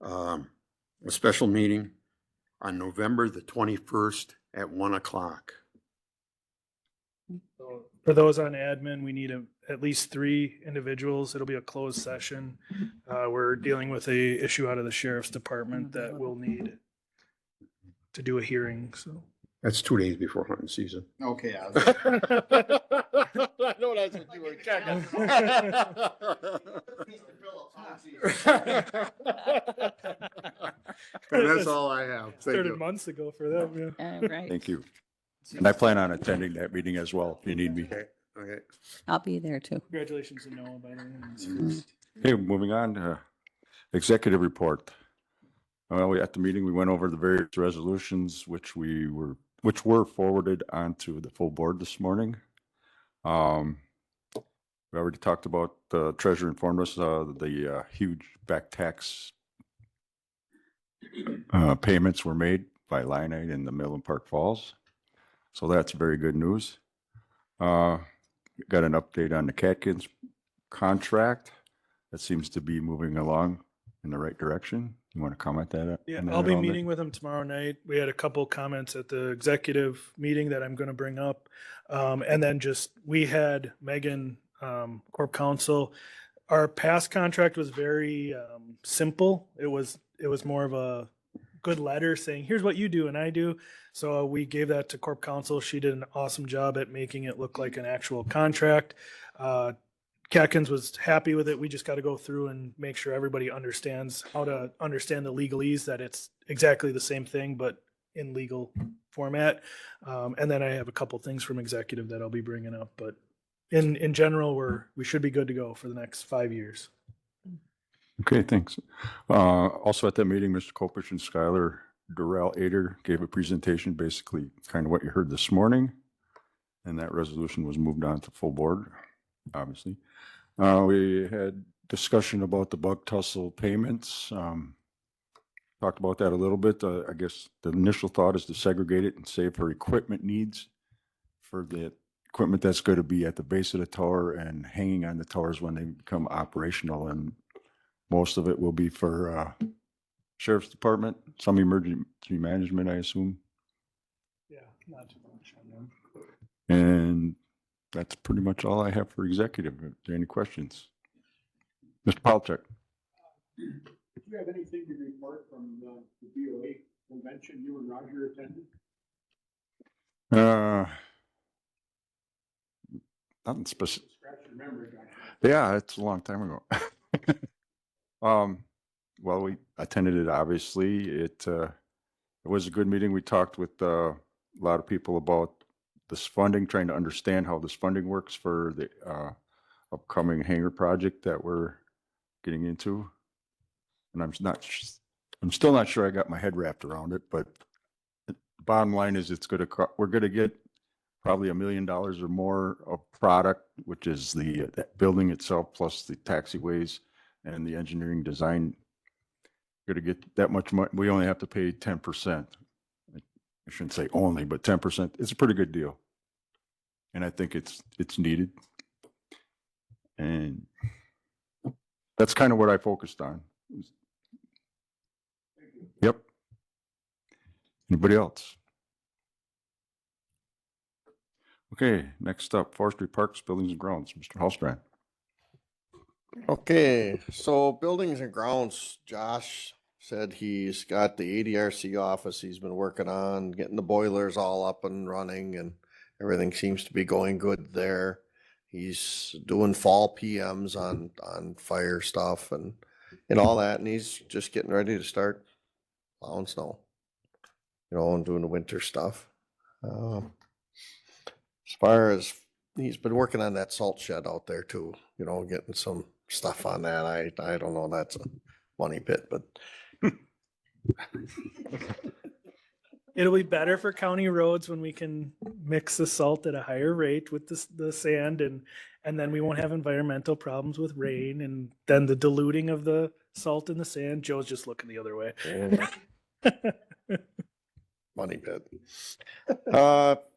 S18: a special meeting on November the 21st at 1:00.
S9: So for those on admin, we need at least 3 individuals. It'll be a closed session. We're dealing with a issue out of the sheriff's department that we'll need to do a hearing. So
S18: That's 2 days before hunting season.
S13: Okay. I
S18: know that's what you were checking. And that's all I have. Thank
S9: Started
S18: you.
S9: months ago for them, yeah.
S4: Right.
S1: Thank you. And I plan on attending that meeting as well, if you need me.
S18: Okay, okay.
S4: I'll be there too.
S9: Congratulations to Noah, by the way.
S1: Okay, moving on to executive report. Well, at the meeting, we went over the various resolutions which were forwarded onto the full board this morning. We already talked about, the treasurer informed us, the huge back tax payments were made by Lionite in the Mill and Park Falls. So that's very good news. Got an update on the Catkins contract. That seems to be moving along in the right direction. You want to comment that?
S9: Yeah,
S1: on that
S9: I'll
S1: at
S9: be
S1: all, Nick?
S9: meeting with him tomorrow night. We had a couple comments at the executive meeting that I'm going to bring up. And then we had Megan, Corp Counsel. Our past contract was very simple. It was more of a good letter saying, here's what you do and I do. So we gave that to Corp Counsel. She did an awesome job at making it look like an actual contract. Catkins was happy with it. We just got to go through and make sure everybody understands how to understand the legalese, that it's exactly the same thing, but in legal format. And then I have a couple things from executive that I'll be bringing up, but in general, we should be good to go for the next 5 years.
S1: Okay, thanks. Also at that meeting, Mr. Kopish and Skylar Durrell Ader gave a presentation, basically kind of what you heard this morning. And that resolution was moved on to full board, obviously. We had discussion about the bug tussle payments. Talked about that a little bit. I guess the initial thought is to segregate it and save for equipment needs for the equipment that's going to be at the base of the tower and hanging on the towers when they become operational. And most of it will be for Sheriff's Department, some emergency management, I assume.
S9: Yeah, not too much on them.
S1: And that's pretty much all I have for executive. Are there any questions? Mr. Palchuk.
S12: Do you have anything to report from the BOA convention you and Roger attended?
S1: Nothing specific.
S12: Scratch your memory, Doctor.
S1: Yeah, it's a long time ago. Well, we attended it, obviously. It was a good meeting. We talked with a lot of people about this funding, trying to understand how this funding works for the upcoming hangar project that we're getting into. And I'm still not sure I got my head wrapped around it, but the bottom line is we're going to get probably $1 million or more of product, which is the building itself plus the taxiways and the engineering design. Going to get that much money. We only have to pay 10%. I shouldn't say only, but 10%. It's a pretty good deal. And I think it's needed. And that's kind of what I focused on. Yep. Anybody else? Okay, next up, Forestry Parks, Buildings and Grounds, Mr. Hallstrand.
S15: Okay, so buildings and grounds, Josh said he's got the ADRC office he's been working on, getting the boilers all up and running, and everything seems to be going good there. He's doing fall PMs on fire stuff and all that, and he's just getting ready to start plowing snow, and doing the winter stuff. As far as he's been working on that salt shed out there too, getting some stuff on that. I don't know, that's a money pit, but
S9: It'll be better for county roads when we can mix the salt at a higher rate with the sand, and then we won't have environmental problems with rain, and then the diluting of the salt in the sand. Joe's just looking the other way.
S15: money pit.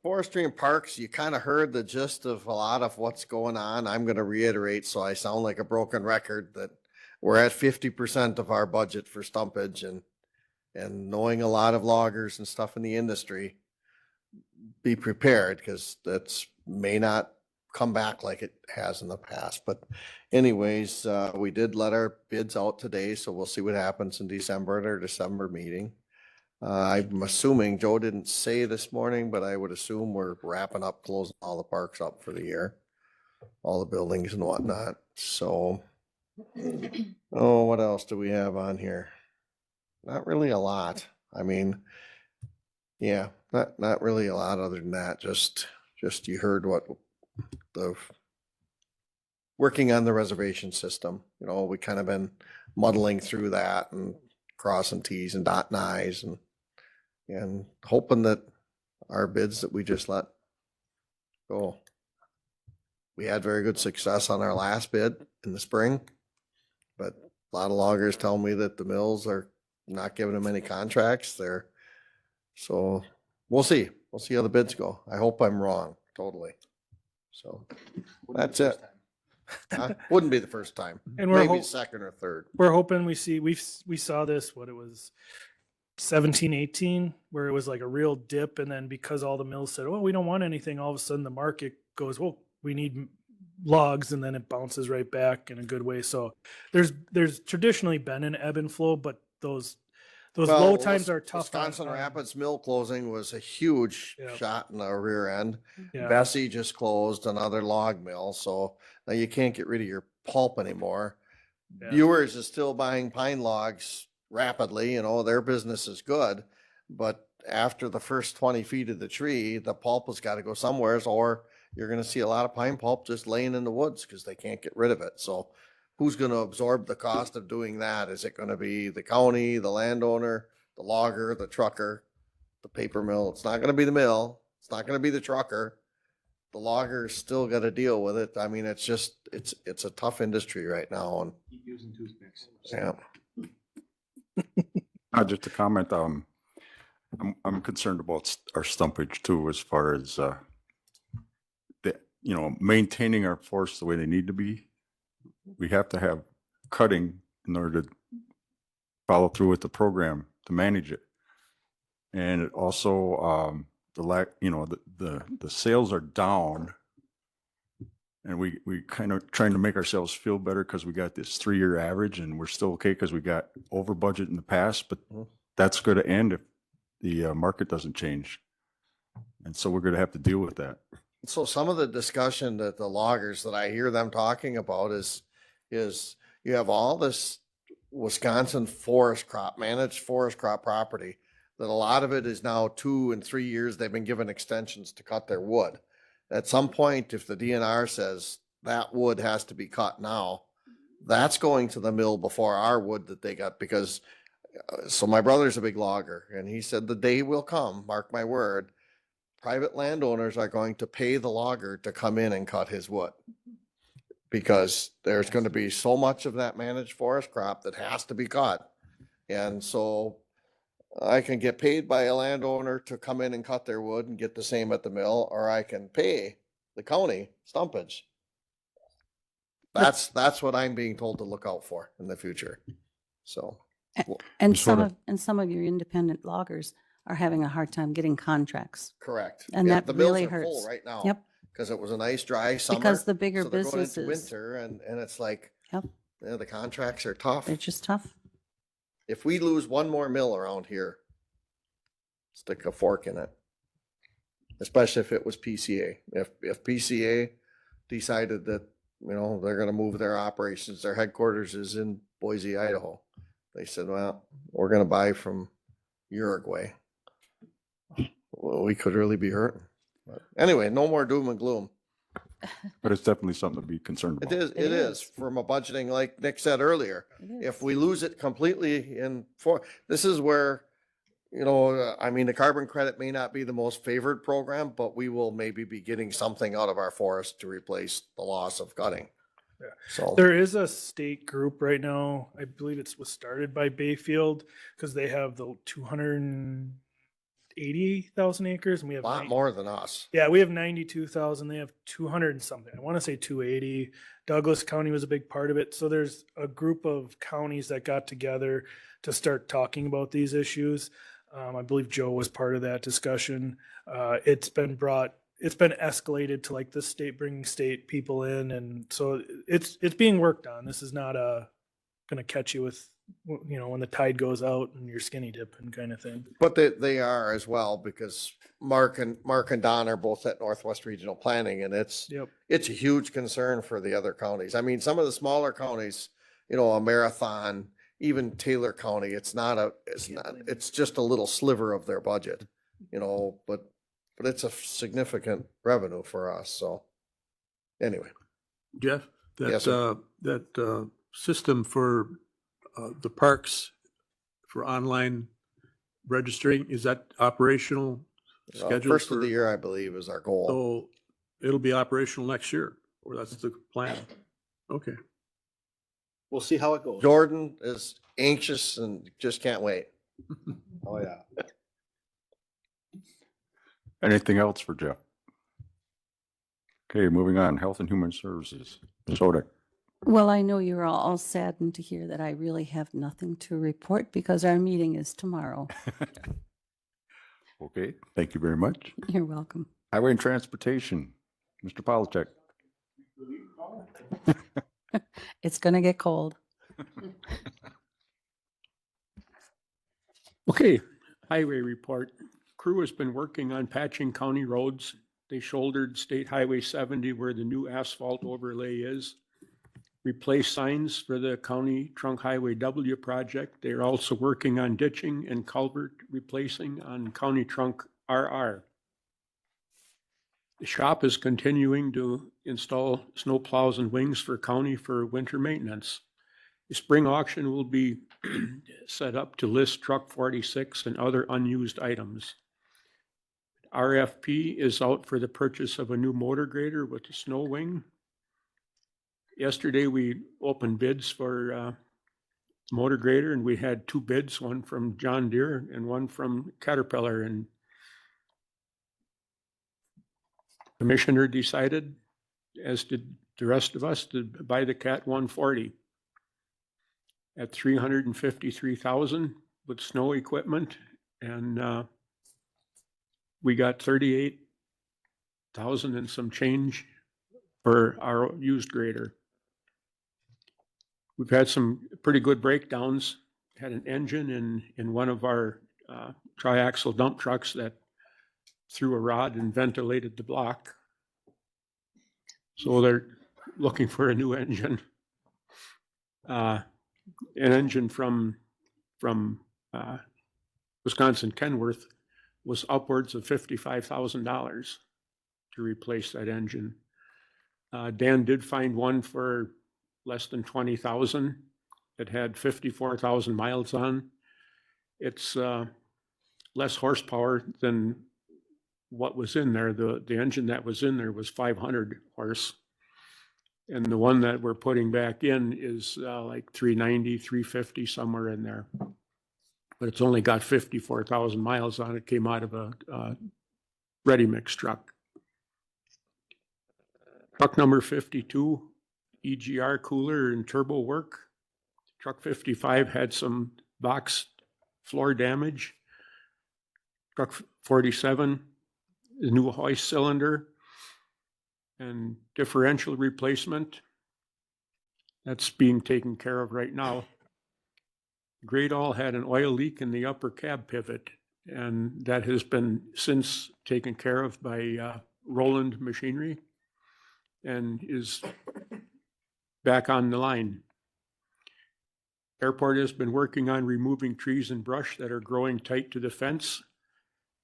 S15: Forestry and parks, you kind of heard the gist of a lot of what's going on. I'm going to reiterate, so I sound like a broken record, that we're at 50% of our budget for stumpage, and knowing a lot of loggers and stuff in the industry, be prepared, because that's may not come back like it has in the past. But anyways, we did let our bids out today, so we'll see what happens in December at our December meeting. I'm assuming, Joe didn't say this morning, but I would assume we're wrapping up, closing all the parks up for the year, all the buildings and whatnot. So, oh, what else do we have on here? Not really a lot. I mean, yeah, not really a lot other than that. Just you heard what the working on the reservation system. You know, we kind of been muddling through that and crossing T's and dotting I's and hoping that our bids that we just let go. We had very good success on our last bid in the spring, but a lot of loggers tell me that the mills are not giving them any contracts there. So we'll see. We'll see how the bids go. I hope I'm wrong, totally. So that's it. Wouldn't be the first time.
S9: And we're
S15: maybe second or third.
S9: We're hoping we saw this, what it was, 17, 18, where it was like a real dip. And then because all the mills said, oh, we don't want anything, all of a sudden the market goes, well, we need logs, and then it bounces right back in a good way. So there's traditionally been an ebb and flow, but those low times are tough.
S15: Wisconsin Rapids mill closing was a huge shot in the rear end.
S9: Yeah.
S15: Bessie just closed another log mill, so now you can't get rid of your pulp anymore.
S9: Yeah.
S15: Viewers is still buying pine logs rapidly, you know, their business is good, but after the first 20 feet of the tree, the pulp has got to go somewheres, or you're going to see a lot of pine pulp just laying in the woods because they can't get rid of it. So who's going to absorb the cost of doing that? Is it going to be the county, the landowner, the logger, the trucker, the paper mill? It's not going to be the mill. It's not going to be the trucker. The logger's still got to deal with it. I mean, it's just, it's a tough industry right now. And
S13: Keep using toothpicks.
S15: yeah.
S1: Just a comment. I'm concerned about our stumpage too, as far as maintaining our forests the way they need to be. We have to have cutting in order to follow through with the program to manage it. And it also the sales are down, and we kind of trying to make ourselves feel better because we got this 3-year average, and we're still okay because we got over budget in the past, but that's going to end if the market doesn't change. And so we're going to have to deal with that.
S15: So some of the discussion that the loggers that I hear them talking about is you have all this Wisconsin managed forest crop property that a lot of it is now 2 and 3 years. They've been given extensions to cut their wood. At some point, if the DNR says that wood has to be cut now, that's going to the mill before our wood that they got, because so my brother's a big logger, and he said the day will come, mark my word, private landowners are going to pay the logger to come in and cut his wood, because there's going to be so much of that managed forest crop that has to be cut. And so I can get paid by a landowner to come in and cut their wood and get the same at the mill, or I can pay the county stumpage. That's what I'm being told to look out for in the future. So,
S3: And some of your independent loggers are having a hard time getting contracts.
S15: correct.
S3: And
S15: Yeah,
S3: that
S15: the mills
S3: really
S15: are
S3: hurts.
S15: full right now.
S3: Yep.
S15: Because it was a nice dry summer.
S3: Because the bigger
S15: so they're going into
S3: businesses-
S15: winter, and it's like,
S3: Yep.
S15: yeah, the contracts are tough.
S3: They're just tough.
S15: If we lose one more mill around here, stick a fork in it. Especially if it was PCA. If PCA decided that, they're gonna move their operations, their headquarters is in Boise, Idaho. They said, well, we're gonna buy from Uruguay. Well, we could really be hurting. But anyway, no more doom and gloom.
S1: But it's definitely something to be concerned about.
S15: It is from a budgeting, like Nick said earlier. If we lose it completely this is where, the carbon credit may not be the most favored program, but we will maybe be getting something out of our forest to replace the loss of cutting.
S9: Yeah.
S15: So
S9: there is a state group right now. I believe was started by Bayfield, because they have the 280,000 acres, and we have
S15: a lot more than us.
S9: Yeah, we have 92,000. They have 200 and something. I want to say 280. Douglas County was a big part of it. So there's a group of counties that got together to start talking about these issues. I believe Joe was part of that discussion. It's been escalated to like the state, bringing state people in, and so it's being worked on. This is not going to catch you with you know, when the tide goes out and you're skinny dipping kind of thing.
S15: But they are as well, because Mark and Don are both at Northwest Regional Planning, and it's a huge concern for the other counties. I mean, some of the smaller counties, you know, a Marathon, even Taylor County, it's just a little sliver of their budget, you know, but it's a significant revenue for us, so anyway.
S12: Jeff,
S15: Yes, sir.
S12: that system for the parks for online registering, is that operational? Scheduled
S15: First of
S12: for-
S15: the year, I believe, is our goal.
S12: So it'll be operational next year, or that's the plan? Okay.
S13: We'll see how it goes.
S15: Jordan is anxious and just can't wait.
S13: Oh, yeah.
S1: Anything else for Jeff? Okay, moving on, Health and Human Services. Soda.
S3: Well, I know you're all saddened to hear that I really have nothing to report because our meeting is tomorrow.
S1: Okay, thank you very much.
S3: You're welcome.
S1: Highway and Transportation, Mr. Polachek.
S3: It's going to get cold.
S12: Okay, highway report. Crew has been working on patching county roads. They shouldered State Highway 70 where the new asphalt overlay is. Replaced signs for the County Trunk Highway W project. They're also working on ditching and culvert replacing on County Trunk RR. The shop is continuing to install snow plows and wings for county for winter maintenance. The spring auction will be set up to list truck 46 and other unused items. RFP is out for the purchase of a new motor grader with a snow wing. Yesterday, we opened bids for motor grader, and we had 2 bids, one from John Deere and one from Caterpillar. And Commissioner decided, as did the rest of us, to buy the Cat 140 at $353,000 with snow equipment, and we got $38,000 and some change for our used grader. We've had some pretty good breakdowns. Had an engine in one of our triaxle dump trucks that threw a rod and ventilated the block. So they're looking for a new engine. An engine from Wisconsin Kenworth was upwards of $55,000 to replace that engine. Dan did find one for less than 20,000. It had 54,000 miles on. It's less horsepower than what was in there. The engine that was in there was 500 horse. And the one that we're putting back in is like 390, 350, somewhere in there. But it's only got 54,000 miles on it. Came out of a ready-mix truck. Truck number 52, EGR cooler and turbo work. Truck 55 had some box floor damage. Truck 47, the new hoist cylinder and differential replacement. That's being taken care of right now. Great All had an oil leak in the upper cab pivot, and that has been since taken care of by Roland Machinery and is back on the line. Airport has been working on removing trees and brush that are growing tight to the fence.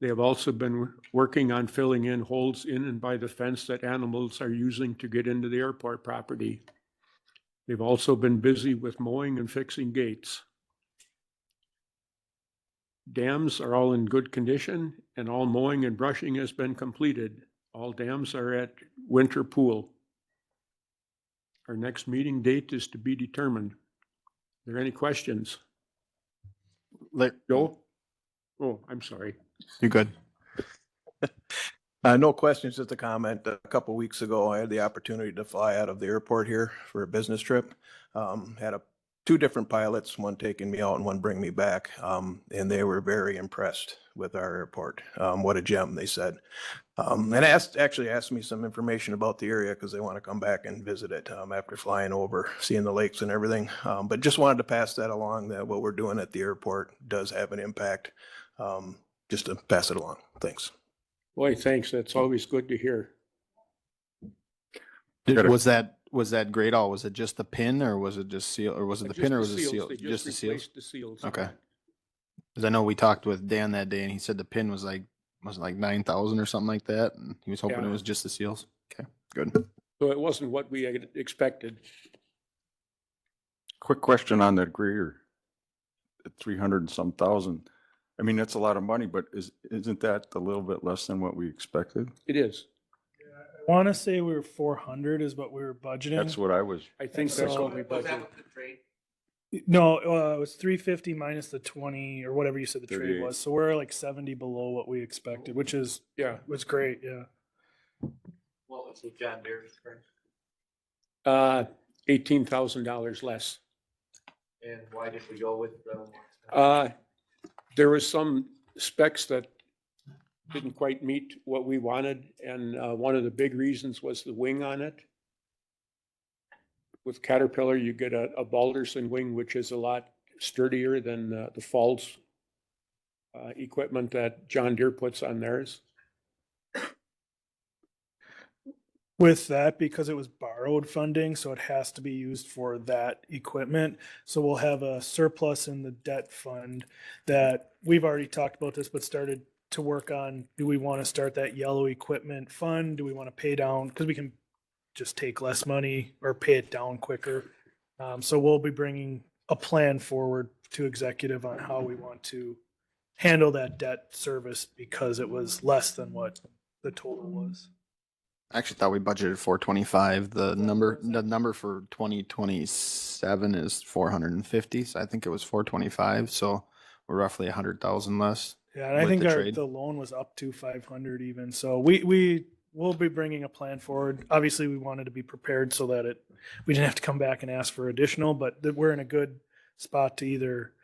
S12: They have also been working on filling in holes in and by the fence that animals are using to get into the airport property. They've also been busy with mowing and fixing gates. Dams are all in good condition and all mowing and brushing has been completed. All dams are at winter pool. Our next meeting date is to be determined. Are there any questions? Joe? Oh, I'm sorry.
S20: You good? No questions, just a comment. A couple weeks ago, I had the opportunity to fly out of the airport here for a business trip. Had a two different pilots, one taking me out and one bring me back. And they were very impressed with our airport. What a gem, they said. And actually asked me some information about the area because they want to come back and visit it after flying over, seeing the lakes and everything. But just wanted to pass that along, that what we're doing at the airport does have an impact. Just to pass it along. Thanks.
S12: Boy, thanks. That's always good to hear.
S13: Was that grade all? Was it just the pin or was it just seal or was it the pin or was it seal?
S12: They
S13: Just the seals?
S12: replaced the seals.
S13: Okay. Because I know we talked with Dan that day and he said the pin was like 9,000 or something like that. And he was hoping
S12: Yeah.
S13: it was just the seals. Okay, good.
S12: So it wasn't what we had expected.
S1: Quick question on that grader. 300 and some thousand. I mean, that's a lot of money, but isn't that a little bit less than what we expected?
S12: It is.
S9: I want to say we were 400 is what we were budgeting.
S1: That's what I was.
S12: I think that's what we budgeted.
S9: No, it was 350 minus the 20 or whatever you said the trade
S1: 38.
S9: was. So we're like 70 below what we expected, which is was great. Yeah.
S16: What was the John Deere's price?
S12: $18,000 less.
S16: And why did we go with the?
S12: There was some specs that didn't quite meet what we wanted, and one of the big reasons was the wing on it. With Caterpillar, you get a Balderson wing, which is a lot sturdier than the Falls equipment that John Deere puts on theirs.
S9: With that, because it was borrowed funding, so it has to be used for that equipment. So we'll have a surplus in the debt fund that we've already talked about this, but started to work on. Do we want to start that yellow equipment fund? Do we want to pay down? Because we can just take less money or pay it down quicker. So we'll be bringing a plan forward to executive on how we want to handle that debt service because it was less than what the total was.
S13: I actually thought we budgeted 425. The number for 2027 is 450. So I think it was 425. So we're roughly 100,000 less.
S9: Yeah, and I think the loan was up to 500 even. So we will be bringing a plan forward. Obviously, we wanted to be prepared so that we didn't have to come back and ask for additional, but that we're in a good spot to either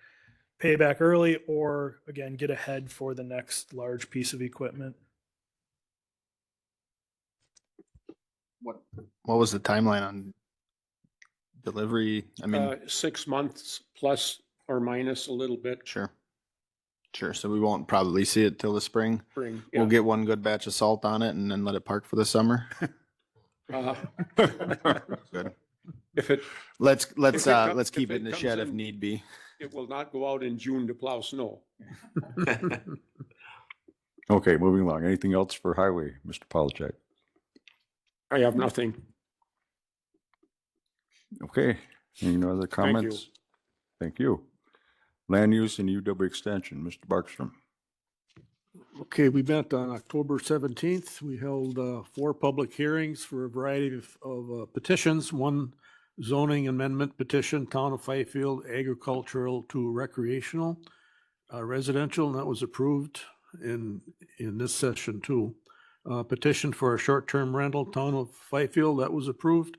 S9: pay back early or again get ahead for the next large piece of equipment.
S13: What was the timeline on delivery? I mean,
S12: 6 months plus or minus a little bit.
S13: Sure. So we won't probably see it till the spring.
S12: Yeah.
S13: We'll get one good batch of salt on it and then let it park for the summer. Good. Let's keep it in the shed if need be.
S12: It will not go out in June to plow snow.
S1: Okay, moving along. Anything else for highway, Mr. Polachek?
S12: I have nothing.
S1: Okay, any other comments? Thank you. Land use and UW extension, Mr. Barkstrom.
S21: Okay, we met on October 17th. We held 4 public hearings for a variety of petitions. One zoning amendment petition, Town of Fifield, agricultural to recreational, residential, and that was approved in this session too. Petition for a short-term rental, Town of Fifield, that was approved.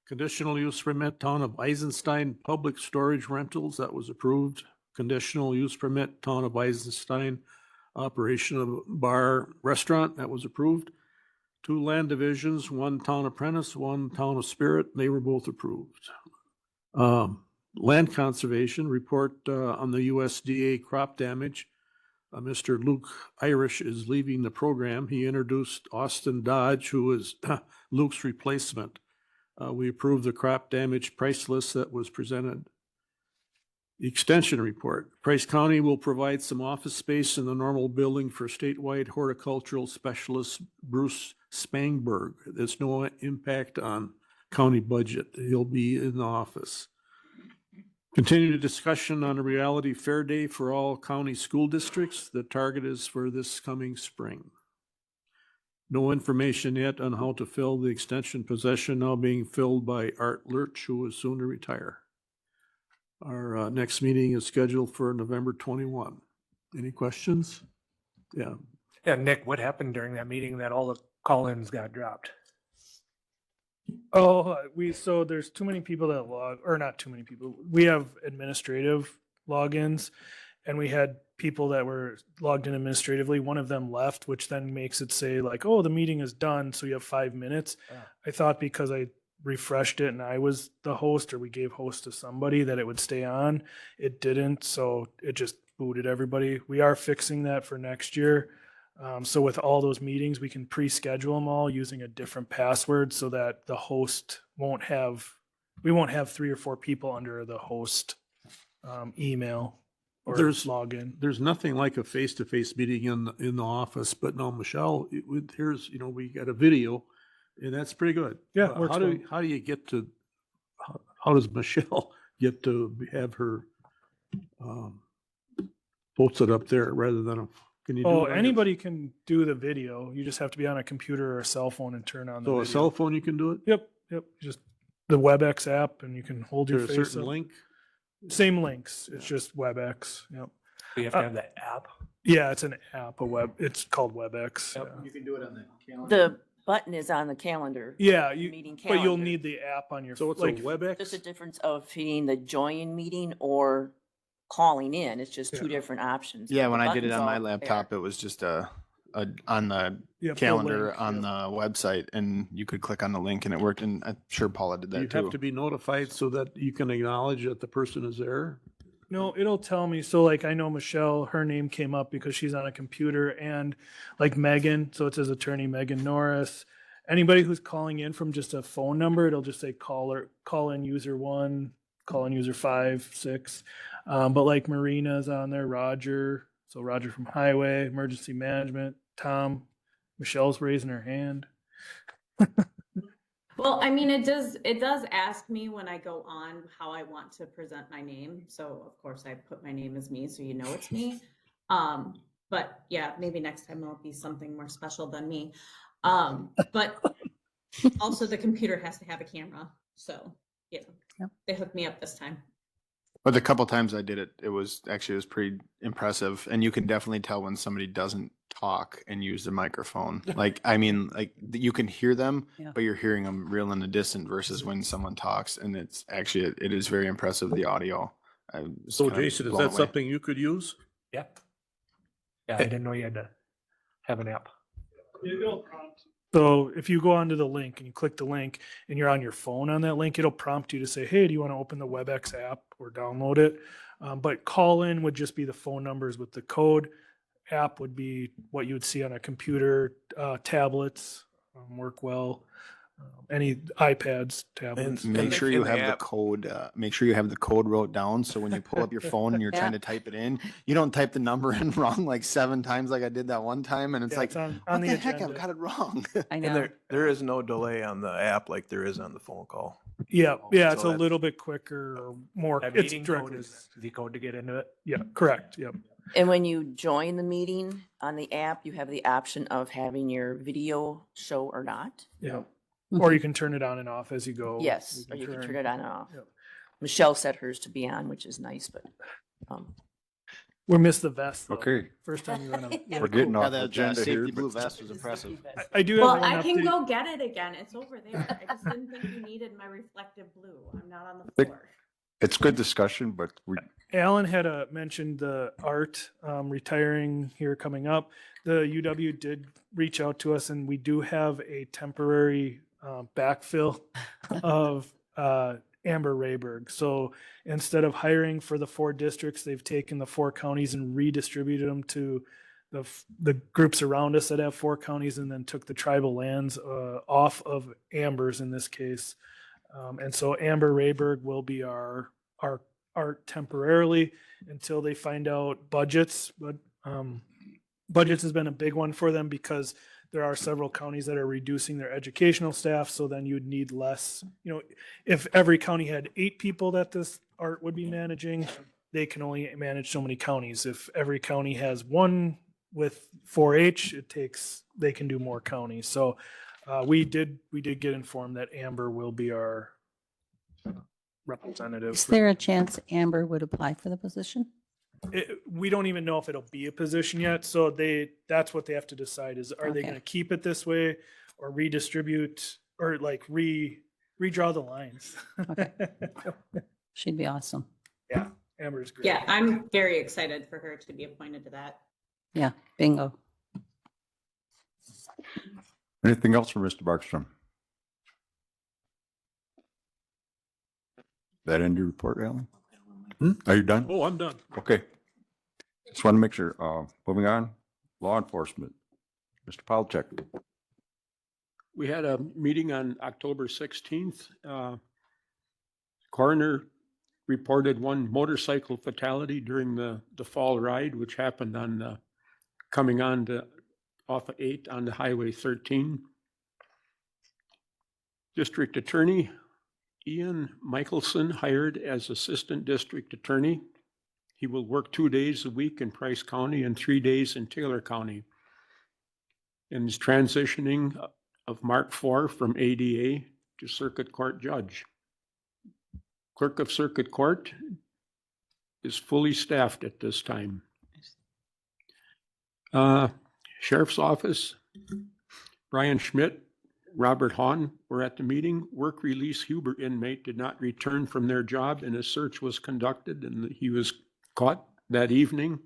S21: Conditional use permit, Town of Eisenstein, public storage rentals, that was approved. Conditional use permit, Town of Eisenstein, operation of bar restaurant, that was approved. 2 land divisions, 1 Town apprentice, 1 Town of Spirit, they were both approved. Land conservation report on the USDA crop damage. Mr. Luke Irish is leaving the program. He introduced Austin Dodge, who is Luke's replacement. We approved the crop damage price list that was presented. The extension report. Price County will provide some office space in the normal building for statewide horticultural specialist Bruce Spangberg. There's no impact on county budget. He'll be in the office. Continued discussion on a reality fair day for all county school districts. The target is for this coming spring. No information yet on how to fill the extension position, now being filled by Art Lurch, who is soon to retire. Our next meeting is scheduled for November 21. Any questions? Yeah.
S16: Yeah, Nick, what happened during that meeting that all the call-ins got dropped?
S9: Oh, so there's too many people that log, or not too many people. We have administrative logins, and we had people that were logged in administratively. One of them left, which then makes it say like, oh, the meeting is done, so you have 5 minutes. I thought because I refreshed it and I was the host, or we gave host to somebody, that it would stay on. It didn't, so it just booted everybody. We are fixing that for next year. So with all those meetings, we can pre-schedule them all using a different password so that the host won't have, we won't have 3 or 4 people under the host email or login.
S21: There's nothing like a face-to-face meeting in the office, but no, Michelle, here's, we got a video and that's pretty good.
S9: Yeah,
S21: But
S9: works
S21: how do you get to, how does Michelle get to have her posted up there rather than can you do
S9: Oh,
S21: it on your-
S9: anybody can do the video. You just have to be on a computer or a cell phone and turn on the
S21: So
S9: video.
S21: a cell phone, you can do it?
S9: Yep. Just the WebEx app, and you can hold
S21: Is
S9: your
S21: there a
S9: face
S21: certain
S9: up.
S21: link?
S9: Same links. It's just WebEx. Yep.
S16: You have to have the app.
S9: Yeah, it's an app. It's called WebEx. Yeah.
S13: You can do it on the calendar.
S5: The button is on the calendar.
S9: Yeah,
S5: meeting
S9: but you'll
S5: calendar.
S9: need the app on your.
S21: So it's
S9: like,
S21: a WebEx?
S5: Just a difference of hitting the join meeting or calling in. It's just two different options.
S13: Yeah,
S5: but
S13: when
S5: the
S13: I did it
S5: button's
S13: on my
S5: all there.
S13: laptop, it was just on the
S9: Yep, the
S13: calendar
S9: link,
S13: on the website, and you could click on the link and it worked. And I'm sure Paula did
S21: Do you
S13: that too.
S21: have to be notified so that you can acknowledge that the person is there?
S9: No, it'll tell me. So like I know Michelle, her name came up because she's on a computer, and like Megan, so it says attorney Megan Norris. Anybody who's calling in from just a phone number, it'll just say call in user 1, call in user 5, 6. But like Marina's on there, Roger. So Roger from Highway, Emergency Management, Tom, Michelle's raising her hand.
S10: Well, I mean, it does ask me when I go on how I want to present my name. So of course I put my name as me, so you know it's me. But yeah, maybe next time it'll be something more special than me. But also the computer has to have a camera. So yeah, they hooked me up this time.
S13: But the couple times I did it, it was pretty impressive. And you can definitely tell when somebody doesn't talk and use the microphone. Like you can hear them, but you're hearing them real in the distant versus when someone talks. And it's actually, it is very impressive, the audio.
S21: So Jason, is that something you could use?
S16: Yep. Yeah, I didn't know you had to have an app.
S9: It'll prompt. So if you go onto the link and you click the link and you're on your phone on that link, it'll prompt you to say, hey, do you want to open the WebEx app or download it? But call in would just be the phone numbers with the code. App would be what you would see on a computer, tablets work well. Any iPads, tablets.
S13: And make sure you have the code. Make sure you have the code wrote down. So when you pull up your phone and you're trying to type it in, you don't type the number in wrong like 7 times like I did that one time. And it's like,
S9: on
S13: what
S9: the
S13: the heck?
S9: agenda.
S13: I've got it wrong.
S4: I
S20: And
S4: know.
S20: there is no delay on the app like there is on the phone call.
S9: Yeah, it's
S20: So
S9: a
S20: that's-
S9: little bit quicker or more.
S16: That
S9: It's
S16: meeting
S9: directly.
S16: code is the code to get into it.
S9: Yeah, correct. Yep.
S5: And when you join the meeting on the app, you have the option of having your video show or not.
S9: Yeah. Or you can turn it on and off as you go.
S5: Yes, or you can turn it on and off.
S9: Yep.
S5: Michelle set hers to be on, which is nice, but
S9: We missed the vest. Though.
S1: Okay.
S9: First time you went
S1: We're getting off the
S13: that
S1: agenda
S13: safety
S1: here.
S13: blue
S1: but-
S13: vest was impressive.
S9: I do have
S10: Well,
S9: one
S10: I can
S9: update.
S10: go get it again. It's over there. I just didn't think you needed my reflective blue. I'm not on the
S1: Think-
S10: floor.
S1: It's good discussion, but
S9: Alan had mentioned the art retiring here coming up. The UW did reach out to us, and we do have a temporary backfill of Amber Rayberg. So instead of hiring for the 4 districts, they've taken the 4 counties and redistributed them to the groups around us that have 4 counties, and then took the tribal lands off of Amber's in this case. And so Amber Rayberg will be our art temporarily until they find out budgets. But budgets has been a big one for them because there are several counties that are reducing their educational staff. So then you'd need less, if every county had 8 people that this art would be managing, they can only manage so many counties. If every county has 1 with 4-H, they can do more counties. So we did get informed that Amber will be our representative.
S3: Is there a chance Amber would apply for the position?
S9: We don't even know if it'll be a position yet. So that's what they have to decide is, are they
S3: Okay.
S9: going to keep it this way or redistribute or like redraw the lines.
S3: She'd be awesome.
S9: Yeah, Amber's great.
S10: Yeah, I'm very excited for her to be appointed to that.
S3: Yeah, bingo.
S1: Anything else for Mr. Barkstrom? That end your report, Alan? Are you done?
S21: Oh, I'm done.
S1: Okay. Just want to make sure, moving on, law enforcement. Mr. Palchek.
S12: We had a meeting on October 16th. Coroner reported one motorcycle fatality during the fall ride, which happened on coming on to off of 8 on the Highway 13. District Attorney Ian Michelson hired as Assistant District Attorney. He will work 2 days a week in Price County and 3 days in Taylor County. And is transitioning of Mark IV from ADA to Circuit Court Judge. Clerk of Circuit Court is fully staffed at this time. Sheriff's Office, Brian Schmidt, Robert Hahn were at the meeting. Work release Huber inmate did not return from their job and a search was conducted and he was caught that evening,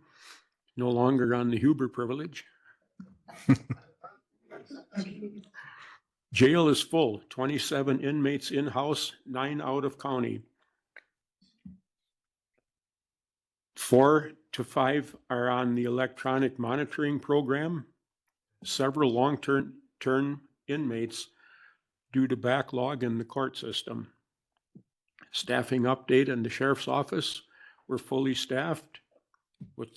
S12: no longer on the Huber privilege. Jail is full, 27 inmates in-house, 9 out of county. 4 to 5 are on the electronic monitoring program. Several long-term inmates due to backlog in the court system. Staffing update in the sheriff's office. We're fully staffed with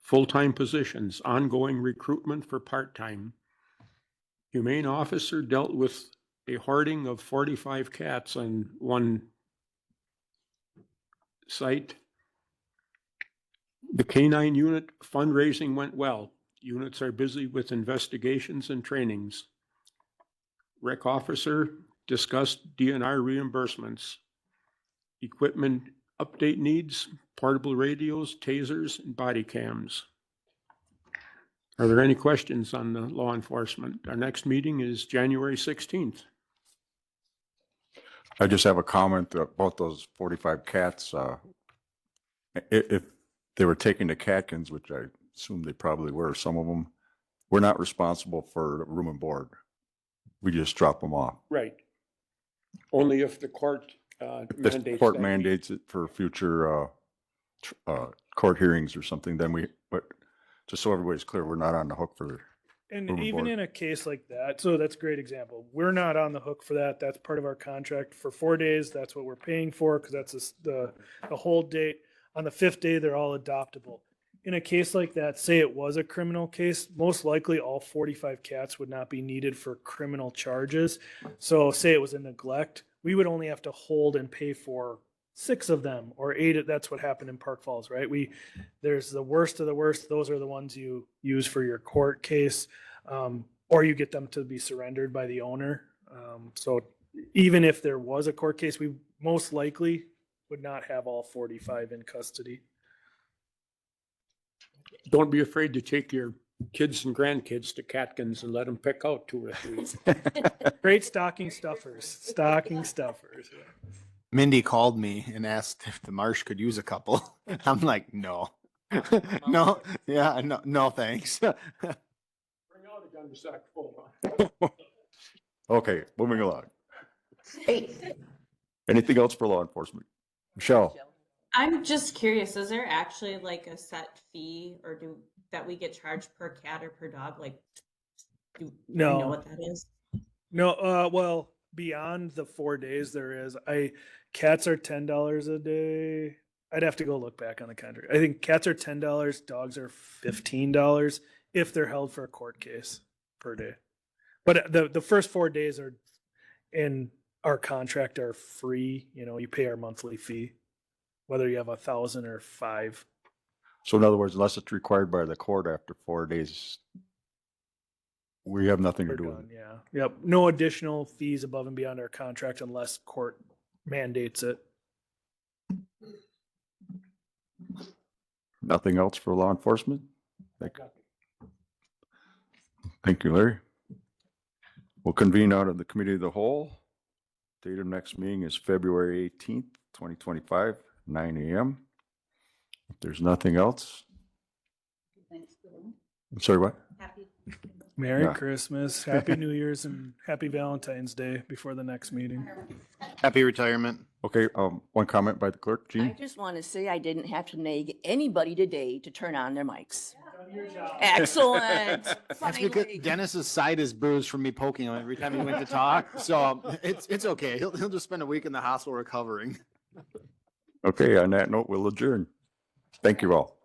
S12: full-time positions, ongoing recruitment for part-time. Humane officer dealt with a hoarding of 45 cats on one site. The K-9 unit fundraising went well. Units are busy with investigations and trainings. Rec officer discussed DNR reimbursements. Equipment update needs, portable radios, tasers, and body cams. Are there any questions on the law enforcement? Our next meeting is January 16th.
S1: I just have a comment about those 45 cats. If they were taken to Catkins, which I assume they probably were, some of them, we're not responsible for room and board. We just drop them off.
S12: Right. Only if the court
S1: If
S12: mandates
S1: the court
S12: that.
S1: mandates it for future court hearings or something, then but just so everybody's clear, we're not on the hook for
S9: And
S1: room and
S9: even
S1: board.
S9: in a case like that, so that's a great example. We're not on the hook for that. That's part of our contract for 4 days. That's what we're paying for because that's the hold date. On the 5th day, they're all adoptable. In a case like that, say it was a criminal case, most likely all 45 cats would not be needed for criminal charges. So say it was a neglect, we would only have to hold and pay for 6 of them or 8. That's what happened in Park Falls, right? There's the worst of the worst. Those are the ones you use for your court case, or you get them to be surrendered by the owner. So even if there was a court case, we most likely would not have all 45 in custody.
S12: Don't be afraid to take your kids and grandkids to Catkins and let them pick out 2 or 3.
S9: Great stocking stuffers. Stocking stuffers.
S13: Mindy called me and asked if the marsh could use a couple. I'm like, no. No, yeah, no, thanks.
S12: Bring out a gun sack full.
S1: Okay, moving along. Anything else for law enforcement? Michelle?
S10: I'm just curious, is there actually like a set fee or that we get charged per cat or per dog? Like, do you know
S9: No.
S10: what that is?
S9: No, well, beyond the 4 days there is. Cats are $10 a day. I'd have to go look back on the contract. I think cats are $10, dogs are $15 if they're held for a court case per day. But the first 4 days are in our contract are free. You pay our monthly fee, whether you have 1,000 or 5.
S1: So in other words, unless it's required by the court after 4 days, we have nothing to
S9: We're
S1: do with
S9: done,
S1: it.
S9: yeah. Yep. No additional fees above and beyond our contract unless court mandates it.
S1: Nothing else for law enforcement? Thank you, Larry. We'll convene out of the committee of the whole. Date of next meeting is February 18th, 2025, 9 a.m. If there's nothing else, I'm sorry, what?
S9: Merry
S1: Yeah.
S9: Christmas, Happy New Year's, and Happy Valentine's Day before the next meeting.
S13: Happy retirement.
S1: Okay, one comment by the clerk,
S5: I
S1: Jean?
S5: just want to say I didn't have to nag anybody today to turn on their mics. Excellent.
S13: That's because
S5: Finally.
S13: Dennis's side is bruised from me poking him every time he went to talk. So it's okay. He'll just spend a week in the hospital recovering.
S1: Okay, on that note, we'll adjourn. Thank you all.